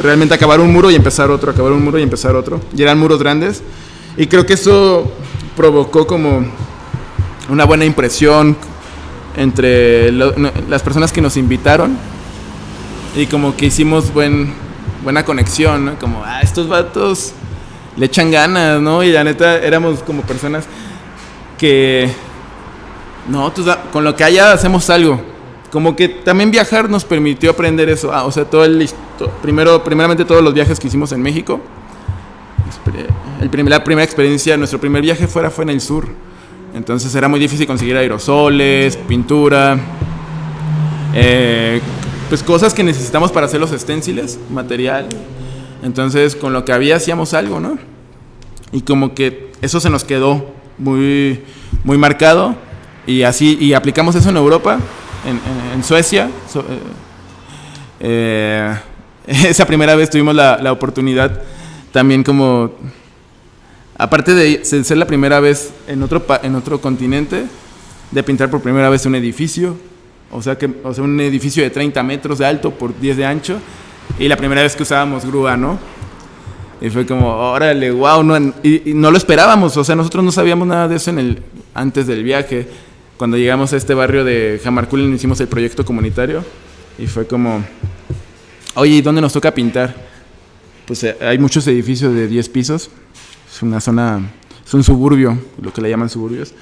realmente acabar un muro y empezar otro, acabar un muro y empezar otro. Y eran muros grandes. Y creo que eso provocó como una buena impresión entre las personas que nos invitaron. Y como que hicimos buena conexión, ¿no? Como, estos vatos le echan ganas, ¿no? Y la neta éramos como personas que, no, con lo que haya hacemos algo. Como que también viajar nos permitió aprender eso. O sea, primeramente todos los viajes que hicimos en México. La primera experiencia, nuestro primer viaje fue en el sur. Entonces era muy difícil conseguir aerosoles, pintura, pues cosas que necesitamos para hacer los stenciles, material. Entonces con lo que había hacíamos algo, ¿no? Y como que eso se nos quedó muy, muy marcado. Y aplicamos eso en Europa. En Suecia, esa primera vez tuvimos la oportunidad también, como aparte de ser la primera vez en otro continente, de pintar por primera vez un edificio O sea, un edificio de 30 metros de alto por 10 de ancho. Y la primera vez que usábamos grúa, ¿no? Y fue como, órale, wow, no, y no lo esperábamos. O sea, nosotros no sabíamos nada de eso antes del viaje. Cuando llegamos a este barrio de Jamarculin hicimos el proyecto comunitario. Y fue como, oye, ¿y dónde nos toca pintar? Pues hay muchos edificios de 10 pisos. Es una zona, es un suburbio, lo que le llaman suburbios.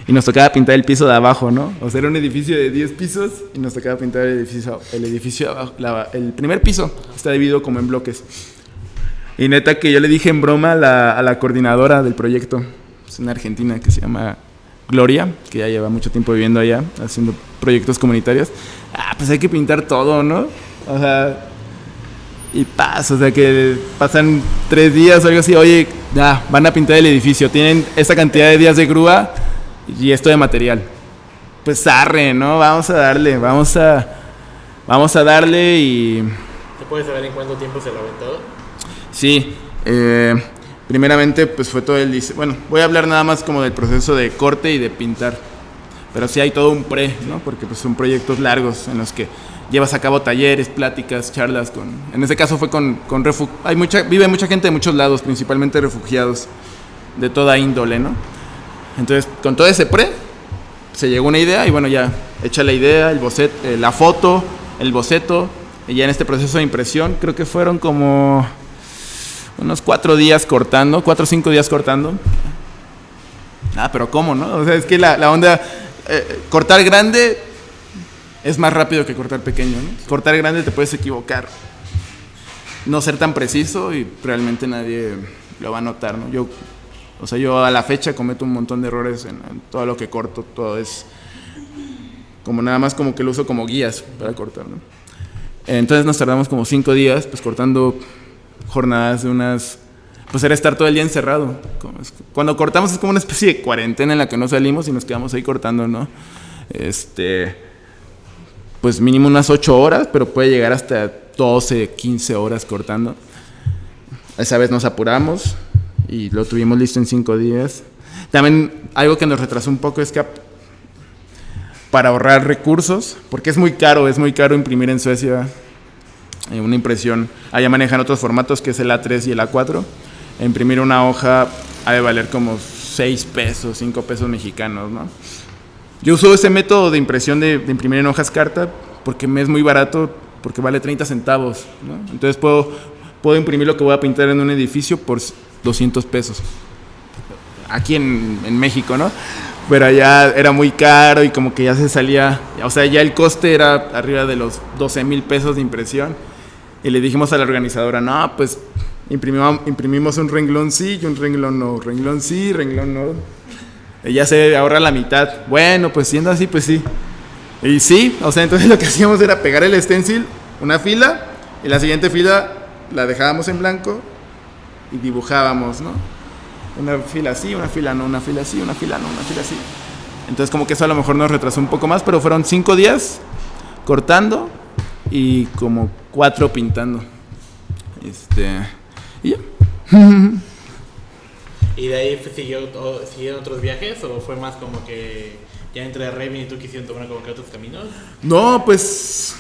Y nos tocaba pintar el piso de abajo, ¿no? O sea, era un edificio de 10 pisos y nos tocaba pintar el edificio de abajo. El primer piso está dividido como en bloques. Y neta que yo le dije en broma a la coordinadora del proyecto, es una argentina que se llama Gloria, que ya lleva mucho tiempo viviendo allá, haciendo proyectos comunitarios. Pues hay que pintar todo, ¿no? O sea, y o sea que pasan 3 días o algo así, oye, ya, van a pintar el edificio, tienen esta cantidad de días de grúa y esto de material. Pues arre, ¿no? Vamos a darle y... ¿Se puede saber en cuánto tiempo se lo aventó? Sí, primeramente pues fue todo el diseño. Bueno, voy a hablar nada más como del proceso de corte y de pintar. Pero sí hay todo un ¿no? Porque pues son proyectos largos en los que llevas a cabo talleres, pláticas, charlas en este caso fue con vive mucha gente de muchos lados, principalmente refugiados de toda índole, ¿no? Entonces, con todo ese se llegó una idea y bueno, ya hecha la idea, el boceto, la foto, el boceto, y ya en este proceso de impresión, creo que fueron como unos 4 o 5 días cortando. Pero ¿cómo, no? O sea, es que la onda, cortar grande es más rápido que cortar pequeño, ¿no? Cortar grande te puedes equivocar, no ser tan preciso y realmente nadie lo va a notar, ¿no? Yo a la fecha cometo un montón de errores en todo lo que corto, todo es como nada más como que lo uso como guías para cortar, ¿no? Entonces nos tardamos como 5 días pues cortando jornadas de pues era estar todo el día encerrado. Cuando cortamos es como una especie de cuarentena en la que no salimos y nos quedamos ahí cortando, ¿no? Pues mínimo unas 8 horas, pero puede llegar hasta 12, 15 horas cortando. Esa vez nos apuramos y lo tuvimos listo en 5 días. También algo que nos retrasó un poco es que para ahorrar recursos, porque es muy caro imprimir en Suecia una impresión. Allá manejan otros formatos que es el A3 y el A4. Imprimir una hoja ha de valer como 6 pesos, 5 pesos mexicanos, ¿no? Yo uso ese método de impresión de imprimir en hojas carta porque me es muy barato, porque vale 30 centavos, ¿no? Entonces puedo imprimir lo que voy a pintar en un edificio por 200 pesos. Aquí en México, ¿no? Pero allá era muy caro y como que ya se salía, o sea, ya el coste era arriba de los 12,000 pesos de impresión. Y le dijimos a la organizadora, no, pues imprimimos un renglón sí y un renglón no, renglón sí, renglón no. Ella se ahorra la mitad. Bueno, pues siendo así, pues sí. Y sí, o sea, entonces lo que hacíamos era pegar el stencil, una fila, y la siguiente fila la dejábamos en blanco y dibujábamos, ¿no? Una fila así, una fila no, una fila así, una fila no, una fila así. Entonces como que eso a lo mejor nos retrasó un poco más, pero fueron 5 días cortando y como 4 pintando. Y ya. ¿Y de ahí siguieron otros viajes o fue más como que ya entre Raven y tú quisieron tomar como que otros caminos? No, pues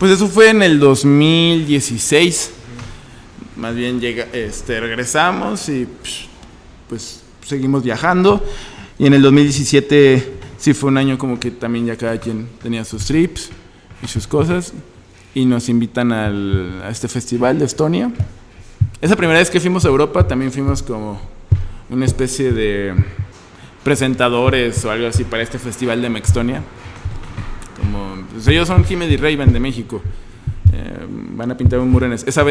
eso fue en el 2016. Más bien regresamos y pues seguimos viajando. Y en el 2017 sí fue un año como que también ya cada quien tenía sus trips y sus cosas. Y nos invitan a este festival de Estonia. Esa primera vez que fuimos a Europa también fuimos como una especie de presentadores o algo así para este festival de Mextonia. Pues ellos son Jiménez y Raven de México. Van a pintar un muro esa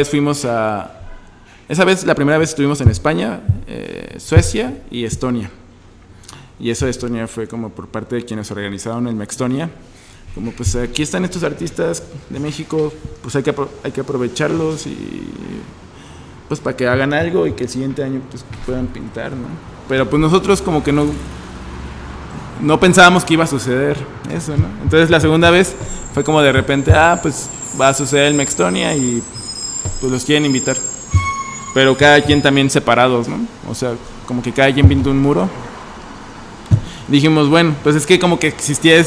vez la primera vez estuvimos en España, Suecia y Estonia. Y eso de Estonia fue como por parte de quienes organizaron el Mextonia. Como pues aquí están estos artistas de México, pues hay que aprovecharlos y pues para que hagan algo y que el siguiente año pues puedan pintar, ¿no? Pero pues nosotros como que no pensábamos que iba a suceder eso, ¿no? Entonces la segunda vez fue como de repente, pues va a suceder el Mextonia y pues los quieren invitar. Pero cada quien también separados, ¿no? O sea, como que cada quien pintó un muro. Dijimos, bueno, pues es que como que existía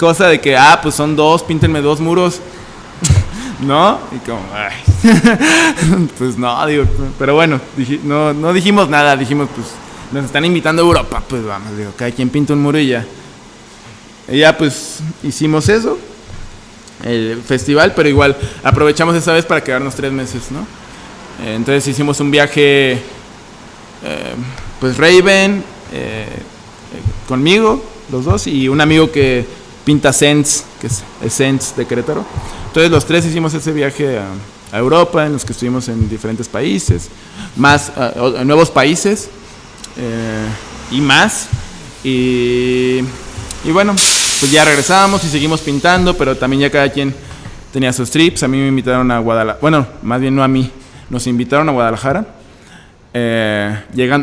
cosa de que, pues son 2, píntenme 2 muros, ¿no? Y como, pues no, digo, pero bueno, no dijimos nada, dijimos, pues, nos están invitando a Europa, pues vamos, digo, cada quien pinta un muro y ya. Y ya, pues, hicimos eso, el festival, pero igual aprovechamos esa vez para quedarnos 3 meses, ¿no? Entonces hicimos un viaje, pues Raven, conmigo, los 2, y un amigo que pinta Sense, que es el Sense de Querétaro. Entonces los 3 hicimos ese viaje a Europa, en los que estuvimos en diferentes países, más nuevos países, y más. Y bueno, pues ya regresamos y seguimos pintando, pero también ya cada quien tenía sus trips. A mí me invitaron a Guadalajara, bueno, más bien no a mí, nos invitaron a Guadalajara,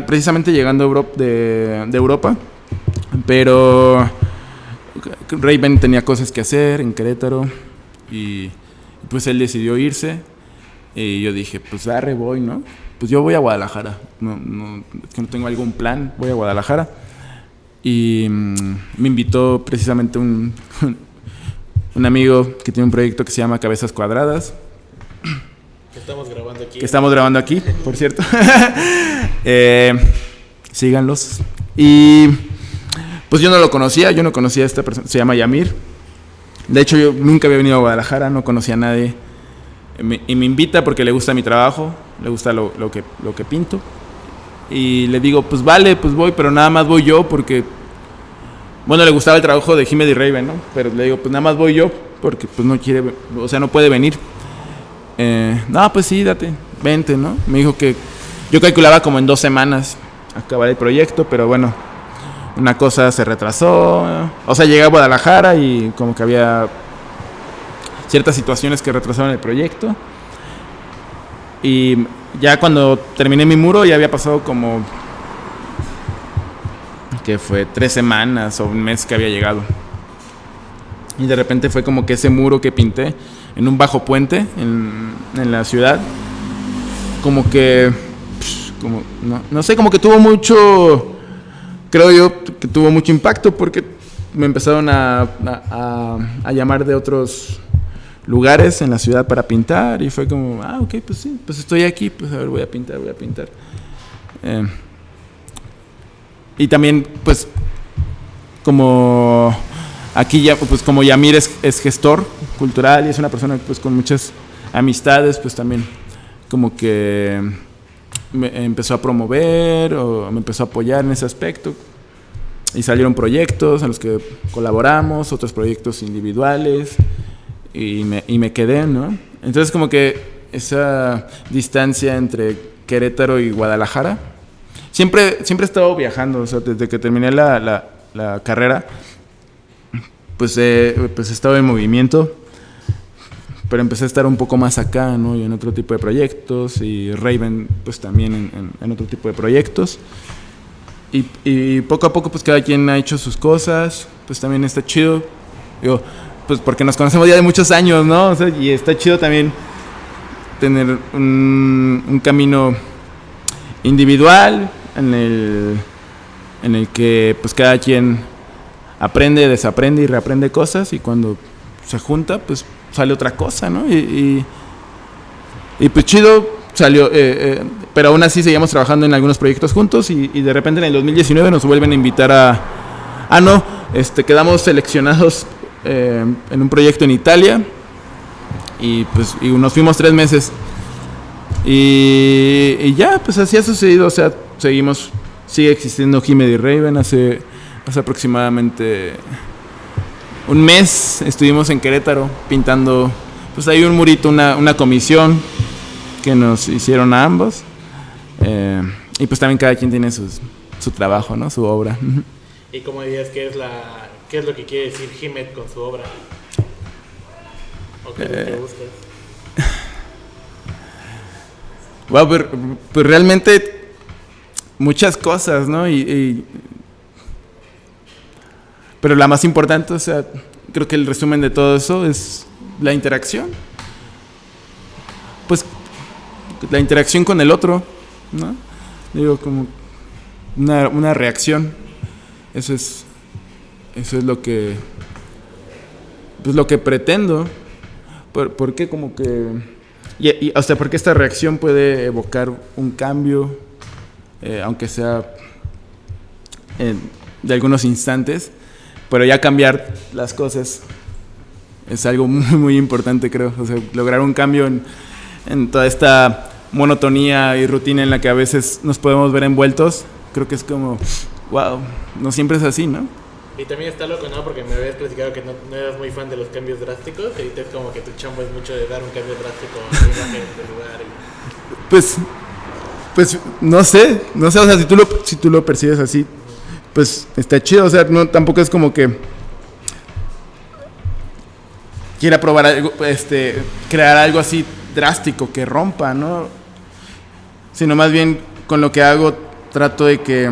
precisamente llegando de Europa, pero Raven tenía cosas que hacer en Querétaro y pues él decidió irse y yo dije, pues voy, ¿no? Pues yo voy a Guadalajara, es que no tengo algún plan, voy a Guadalajara. Y me invitó precisamente un amigo que tiene un proyecto que se llama Cabezas Cuadradas, que estamos grabando aquí, por cierto. Síganlos. Y pues yo no conocía a esta persona, se llama Yamir. De hecho yo nunca había venido a Guadalajara, no conocía a nadie, y me invita porque le gusta mi trabajo, le gusta lo que pinto. Y le digo, pues vale, pues voy, pero nada más voy yo porque, bueno, le gustaba el trabajo de Jiménez y Raven, ¿no? Pero le digo, pues nada más voy yo porque pues no quiere, o sea, no puede venir. No, pues sí, vente, ¿no? Me dijo que yo calculaba como en 2 semanas acabar el proyecto, pero bueno, una cosa se retrasó. O sea, llegué a Guadalajara y como que había ciertas situaciones que retrasaron el proyecto. Y ya cuando terminé mi muro ya había pasado como, que fue 3 semanas o un mes que había llegado. Y de repente fue como que ese muro que pinté en un bajo puente en la ciudad, como que, como, no sé, como que tuvo mucho, creo yo que tuvo mucho impacto porque me empezaron a llamar de otros lugares en la ciudad para pintar y fue como, ok, pues sí, pues estoy aquí, pues a ver, voy a pintar. Y también, pues, como aquí ya, pues como Yamir es gestor cultural y es una persona pues con muchas amistades, pues también como que me empezó a promover o me empezó a apoyar en ese aspecto. Y salieron proyectos en los que colaboramos, otros proyectos individuales, y me quedé, ¿no? Entonces como que esa distancia entre Querétaro y Guadalajara, siempre he estado viajando, o sea, desde que terminé la carrera, pues he estado en movimiento, pero empecé a estar un poco más acá, ¿no? Y en otro tipo de proyectos, y Raven pues también en otro tipo de proyectos. Y poco a poco pues cada quien ha hecho sus cosas, pues también está chido, digo, pues porque nos conocemos ya de muchos años, ¿no? O sea, y está chido también tener un camino individual en el que pues cada quien aprende, desaprende y reaprende cosas, y cuando se junta pues sale otra cosa, ¿no? Y pues chido salió, pero aún así seguíamos trabajando en algunos proyectos juntos y de repente en el 2019 nos vuelven a invitar quedamos seleccionados en un proyecto en Italia y nos fuimos 3 meses y ya, pues así ha sucedido, o sea, sigue existiendo Jiménez y Raven. Hace aproximadamente un mes estuvimos en Querétaro pintando, pues hay un murito, una comisión que nos hicieron a ambos, y pues también cada quien tiene su trabajo, ¿no? Su obra. ¿Y cómo dirías qué es lo que quiere decir Jiménez con su obra? ¿O qué es lo que buscas? Bueno, pues realmente muchas cosas, ¿no? Pero la más importante, o sea, creo que el resumen de todo eso es la interacción. Pues la interacción con el otro, ¿no? Digo, como una reacción. Eso es lo que pues lo que pretendo. ¿Por qué como que... o sea, porque esta reacción puede evocar un cambio, aunque sea de algunos instantes, pero ya cambiar las cosas es algo muy, muy importante, creo. O sea, lograr un cambio en toda esta monotonía y rutina en la que a veces nos podemos ver envueltos, creo que es como, wow, no siempre es así, ¿no? Y también está loco, ¿no? Porque me habías platicado que no eras muy fan de los cambios drásticos, y ahorita es como que tu chamba es mucho de dar un cambio drástico a la imagen del lugar. Pues no sé, o sea, si tú lo percibes así, pues está chido, o sea, no, tampoco es como que quiera probar algo, crear algo así drástico que rompa, ¿no? Sino más bien con lo que hago trato de que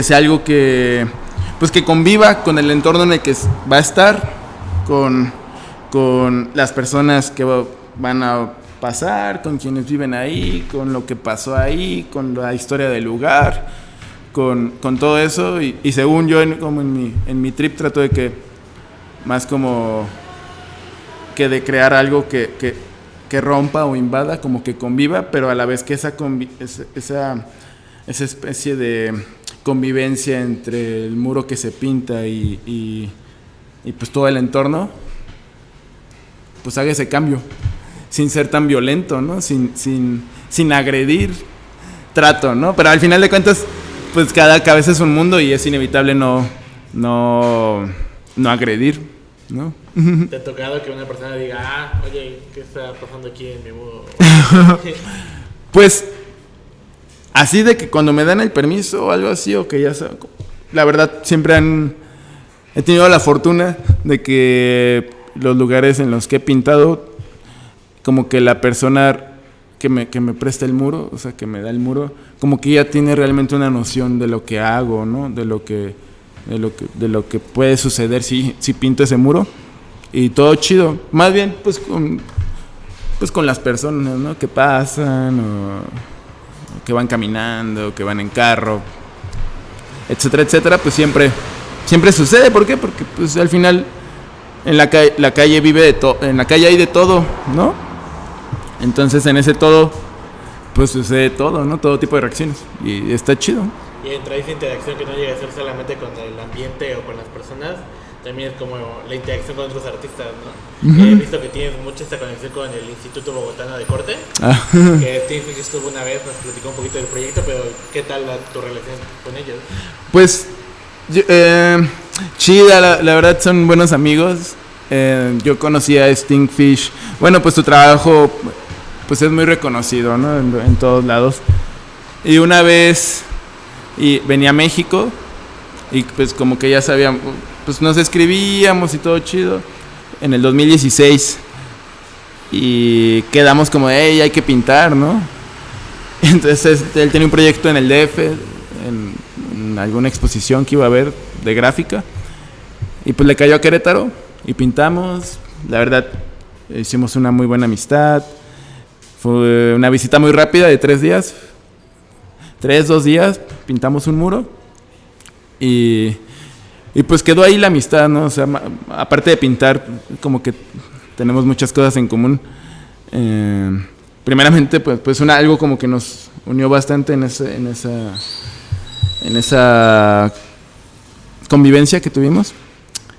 sea algo que pues que conviva con el entorno en el que va a estar, con las personas que van a pasar, con quienes viven ahí, con lo que pasó ahí, con la historia del lugar, con todo eso, y según yo como en mi trip trato de que más como que de crear algo que rompa o invada, como que conviva, pero a la vez que esa especie de convivencia entre el muro que se pinta y pues todo el entorno, pues haga ese cambio, sin ser tan violento, ¿no? Sin agredir, trato, ¿no? Pero al final de cuentas, pues cada cabeza es un mundo y es inevitable no agredir, ¿no? ¿Te ha tocado que una persona diga, oye, ¿qué está pasando aquí en mi muro? Pues así de que cuando me dan el permiso o algo así, o que ya saben, la verdad siempre he tenido la fortuna de que los lugares en los que he pintado, como que la persona que me presta el muro, o sea, que me da el muro, como que ya tiene realmente una noción de lo que hago, ¿no? De lo que puede suceder si pinto ese muro, y todo chido. Más bien pues con las personas, ¿no? Que pasan o que van caminando, que van en carro, etcétera, etcétera, pues siempre sucede. ¿Por qué? Porque pues al final en la calle en la calle hay de todo, ¿no? Entonces en ese todo pues sucede todo, ¿no? Todo tipo de reacciones, y está chido. Y entre esa interacción que no llega a ser solamente con el ambiente o con las personas, también es como la interacción con otros artistas, ¿no? Uh-huh. He visto que tienes mucha esta conexión con el Instituto Bogotano de Corte, que Steve Fish estuvo una vez, nos platicó un poquito del proyecto, pero ¿qué tal tu relación con ellos? Pues chida, la verdad son buenos amigos. Yo conocí a Stinkfish, bueno, pues su trabajo pues es muy reconocido, ¿no? En todos lados. Y una vez venía a México y pues como que ya sabíamos, pues nos escribíamos y todo chido en el 2016, y quedamos como de, hey, hay que pintar, ¿no? Entonces él tenía un proyecto en el DF, en alguna exposición que iba a haber de gráfica, y pues le cayó a Querétaro y pintamos. La verdad hicimos una muy buena amistad. Fue una visita muy rápida de 2 días, pintamos un muro y pues quedó ahí la amistad, ¿no? O sea, aparte de pintar, como que tenemos muchas cosas en común. Primeramente, pues algo como que nos unió bastante en esa convivencia que tuvimos.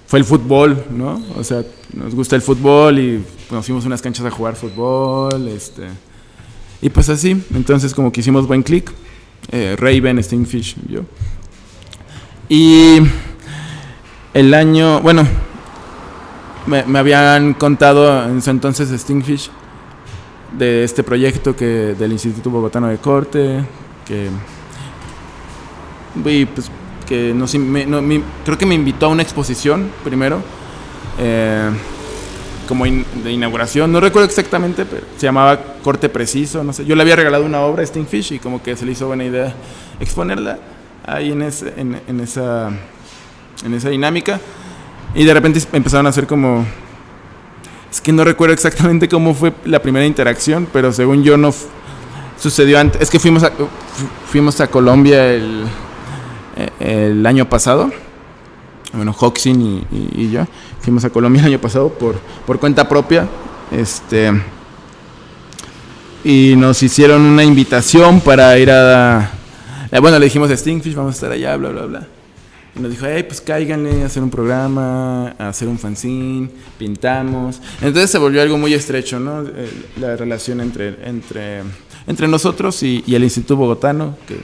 Fue el fútbol, ¿no? O sea, nos gusta el fútbol y nos fuimos a unas canchas a jugar fútbol, y pues así. Entonces como que hicimos buen click, Raven, Stinkfish y yo. Y el año, bueno, me habían contado en ese entonces Stinkfish de este proyecto del Instituto Bogotano de Corte, que creo que me invitó a una exposición primero, como de inauguración, no recuerdo exactamente, pero se llamaba Corte Preciso, no sé. Yo le había regalado una obra a Stinkfish y como que se le hizo buena idea exponerla ahí en esa dinámica, y de repente empezaron a hacer como, es que no recuerdo exactamente cómo fue la primera interacción, pero según yo no sucedió antes. Es que fuimos a Colombia el año pasado, bueno, Hoxin y yo fuimos a Colombia el año pasado por cuenta propia. Y nos hicieron una invitación para ir bueno, le dijimos a Stinkfish, vamos a estar allá, bla, bla, bla. Y nos dijo, pues cáiganle a hacer un programa, a hacer un fanzine, pintamos. Entonces se volvió algo muy estrecho, ¿no? La relación entre nosotros y el Instituto Bogotano, que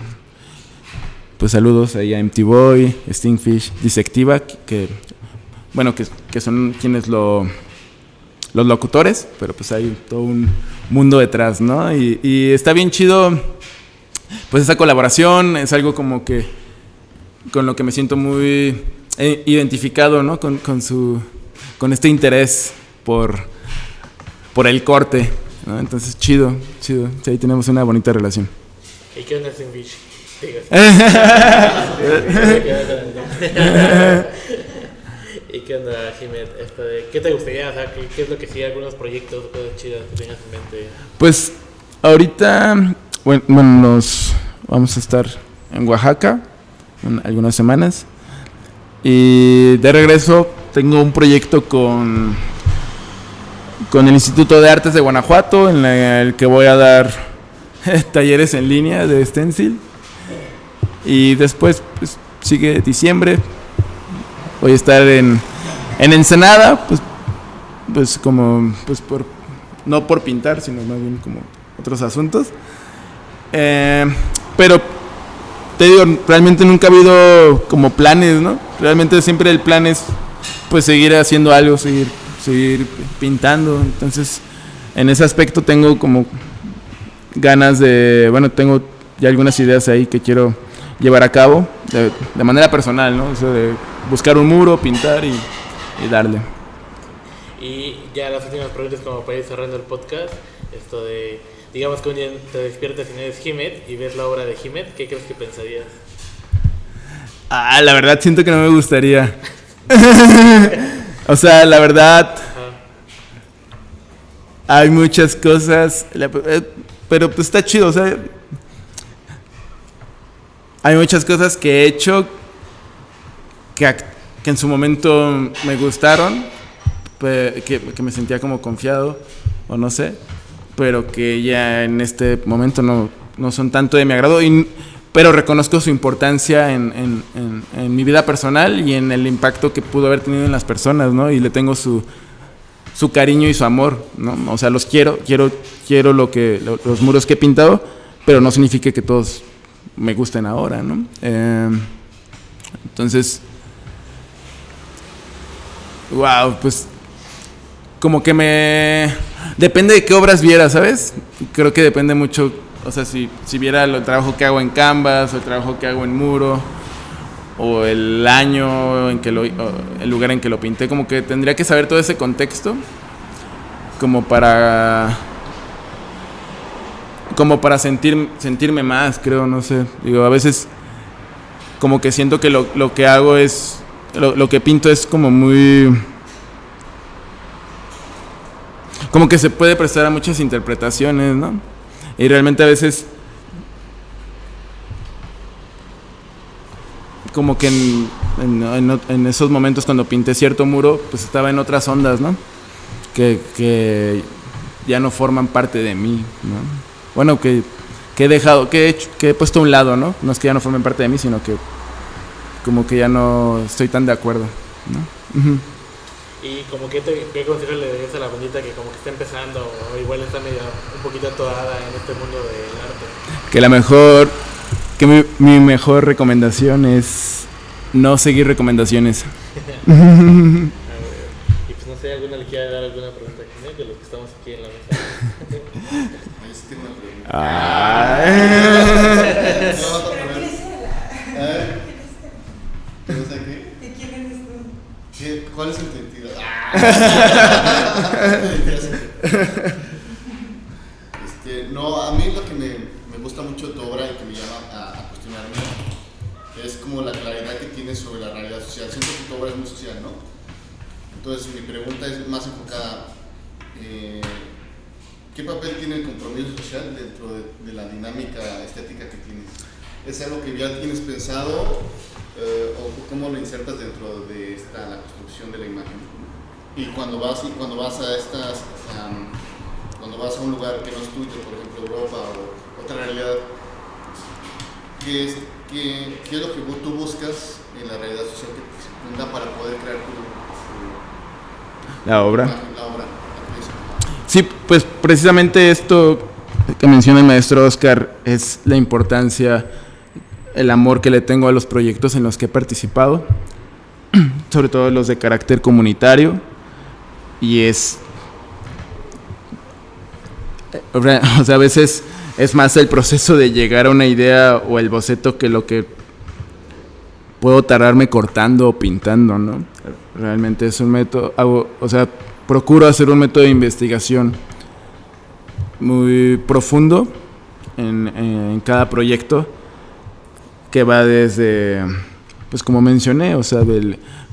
pues saludos ahí a MT Boy, Stinkfish, Disectiva, que son quienes los locutores, pero pues hay todo un mundo detrás, ¿no? Y está bien chido, pues esa colaboración es algo como que con lo que me siento muy identificado, ¿no? Con este interés por el corte, ¿no? Entonces chido, sí, ahí tenemos una bonita relación. ¿Y qué onda Stinkfish? ¿Y qué onda, Jimet? ¿Qué te gustaría? O sea, ¿qué es lo que sí? ¿Algunos proyectos, cosas chidas que tengas en mente? Pues ahorita, bueno, nos vamos a estar en Oaxaca algunas semanas. Y de regreso tengo un proyecto con el Instituto de Artes de Guanajuato, en el que voy a dar talleres en línea de stencil. Y después pues, sigue diciembre. Voy a estar en Ensenada, pues como no por pintar, sino más bien como otros asuntos. Pero te digo, realmente nunca ha habido como planes, ¿no? Realmente siempre el plan es pues seguir haciendo algo, seguir pintando. Entonces, en ese aspecto tengo como ganas tengo ya algunas ideas ahí que quiero llevar a cabo de manera personal, ¿no? O sea, de buscar un muro, pintar y darle. Y ya las últimas preguntas como para ir cerrando el podcast, digamos que un día te despiertas y no eres Jimet y ves la obra de Jimet, ¿qué crees que pensarías? La verdad siento que no me gustaría. O sea, la verdad, hay muchas cosas, pero pues está chido, o sea, hay muchas cosas que he hecho que en su momento me gustaron, que me sentía como confiado, o no sé, pero que ya en este momento no son tanto de mi agrado, pero reconozco su importancia en mi vida personal y en el impacto que pudo haber tenido en las personas, ¿no? Y le tengo su cariño y su amor, ¿no? O sea, los quiero los muros que he pintado, pero no significa que todos me gusten ahora, ¿no? Entonces, pues como que depende de qué obras viera, ¿sabes? Creo que depende mucho, o sea, si viera el trabajo que hago en Canvas, o el trabajo que hago en muro, o el año en que el lugar en que lo pinté, como que tendría que saber todo ese contexto como para sentirme más, creo, no sé. Digo, a veces como que siento que lo que hago es lo que pinto es como muy, como que se puede prestar a muchas interpretaciones, ¿no? Y realmente a veces como que en esos momentos cuando pinté cierto muro, pues estaba en otras ondas, ¿no? Que ya no forman parte de mí, ¿no? Bueno, que he dejado, que he puesto a un lado, ¿no? No es que ya no formen parte de mí, sino que como que ya no estoy tan de acuerdo, ¿no? Uh-huh. ¿Y como qué consejo le darías a la bandita que como que está empezando o igual está medio un poquito atorada en este mundo del arte? Que mi mejor recomendación es no seguir recomendaciones. A ver, y pues no sé, ¿alguna le quiera dar alguna pregunta de los que estamos aquí en la mesa? ¿De quién eres tú? ¿Cuál es el sentido? No, a mí lo que me gusta mucho de tu obra y que me llama a cuestionarme es como la claridad que tienes sobre la realidad social. Siento que tu obra es muy social, ¿no? Entonces mi pregunta es más enfocada, ¿qué papel tiene el compromiso social dentro de la dinámica estética que tienes? ¿Es algo que ya tienes pensado o cómo lo insertas dentro de la construcción de la imagen. Y cuando vas a estas, cuando vas a un lugar que no es tuyo, por ejemplo Europa o otra realidad, ¿qué es lo que tú buscas en la realidad social que te circunda para poder crear la obra? La obra. Sí, pues precisamente esto que menciona el maestro Oscar es la importancia, el amor que le tengo a los proyectos en los que he participado, sobre todo los de carácter comunitario, y o sea, a veces es más el proceso de llegar a una idea o el boceto que lo que puedo tardarme cortando o pintando, ¿no? Realmente es un método, procuro hacer un método de investigación muy profundo en cada proyecto, que va desde, pues como mencioné, o sea,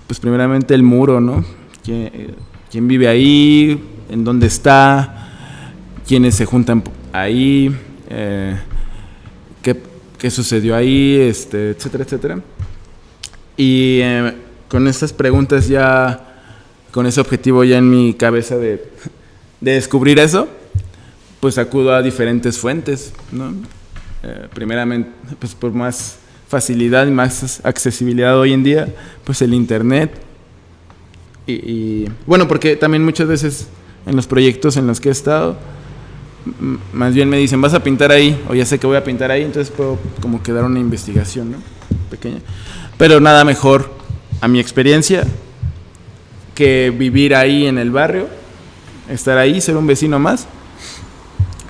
pues primeramente el muro, ¿no? ¿Quién vive ahí? ¿En dónde está? ¿Quiénes se juntan ahí? ¿Qué sucedió ahí? Etcétera, etcétera. Y con estas preguntas ya, con ese objetivo ya en mi cabeza de descubrir eso, pues acudo a diferentes fuentes, ¿no? Primeramente, pues por más facilidad y más accesibilidad hoy en día, pues el internet. Y bueno, porque también muchas veces en los proyectos en los que he estado, más bien me dicen, vas a pintar ahí, o ya sé que voy a pintar ahí, entonces puedo como que dar una investigación, ¿no? Pequeña. Pero nada mejor, a mi experiencia, que vivir ahí en el barrio, estar ahí, ser un vecino más,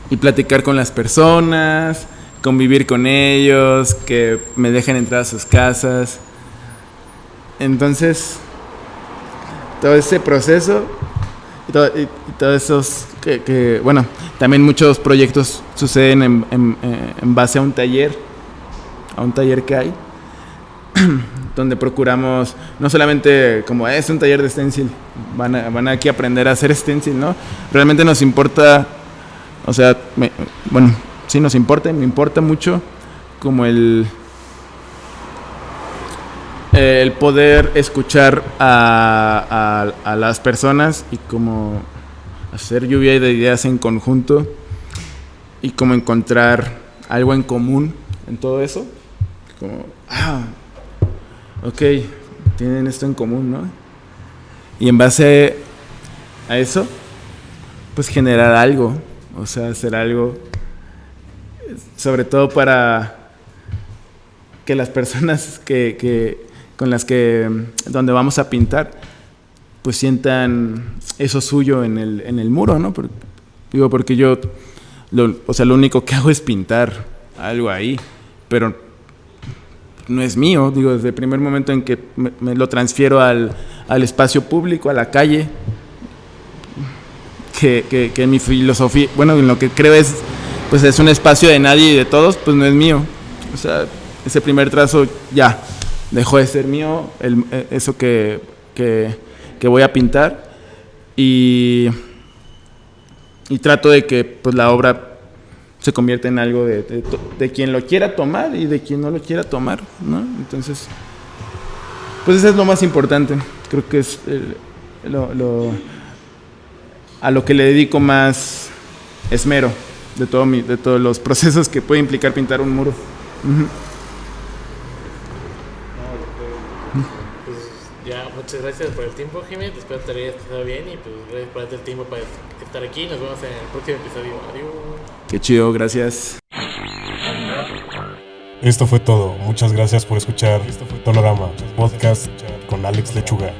y platicar con las personas, convivir con ellos, que me dejen entrar a sus casas. Entonces, todo ese proceso y todos esos que bueno, también muchos proyectos suceden en base a un taller que hay, donde procuramos no solamente como es un taller de stencil, van aquí a aprender a hacer stencil, ¿no? Realmente nos importa, o sea, bueno, sí nos importa, me importa mucho como el poder escuchar a las personas y como hacer lluvia de ideas en conjunto y como encontrar algo en común en todo eso, como ok, tienen esto en común, ¿no? Y en base a eso, pues generar algo, o sea, hacer algo, sobre todo para que las personas con las que donde vamos a pintar, pues sientan eso suyo en el muro, ¿no? Porque yo, o sea, lo único que hago es pintar algo ahí, pero no es mío, desde el primer momento en que me lo transfiero al espacio público, a la calle, que en mi filosofía, bueno, en lo que creo pues es un espacio de nadie y de todos, pues no es mío. O sea, ese primer trazo ya dejó de ser mío, eso que voy a pintar, y trato de que pues la obra se convierta en algo de quien lo quiera tomar y de quien no lo quiera tomar, ¿no? Entonces, pues eso es lo más importante. Creo que es a lo que le dedico más esmero de todos los procesos que puede implicar pintar un muro. Uh-huh. Pues ya, muchas gracias por el tiempo, Jiménez. Espero que te haya estado bien y pues gracias por darte el tiempo para estar aquí. Nos vemos en el próximo episodio. Adiós. Qué chido, gracias. Esto fue todo. Muchas gracias por escuchar Tonorama Podcast con Alex Lechuga.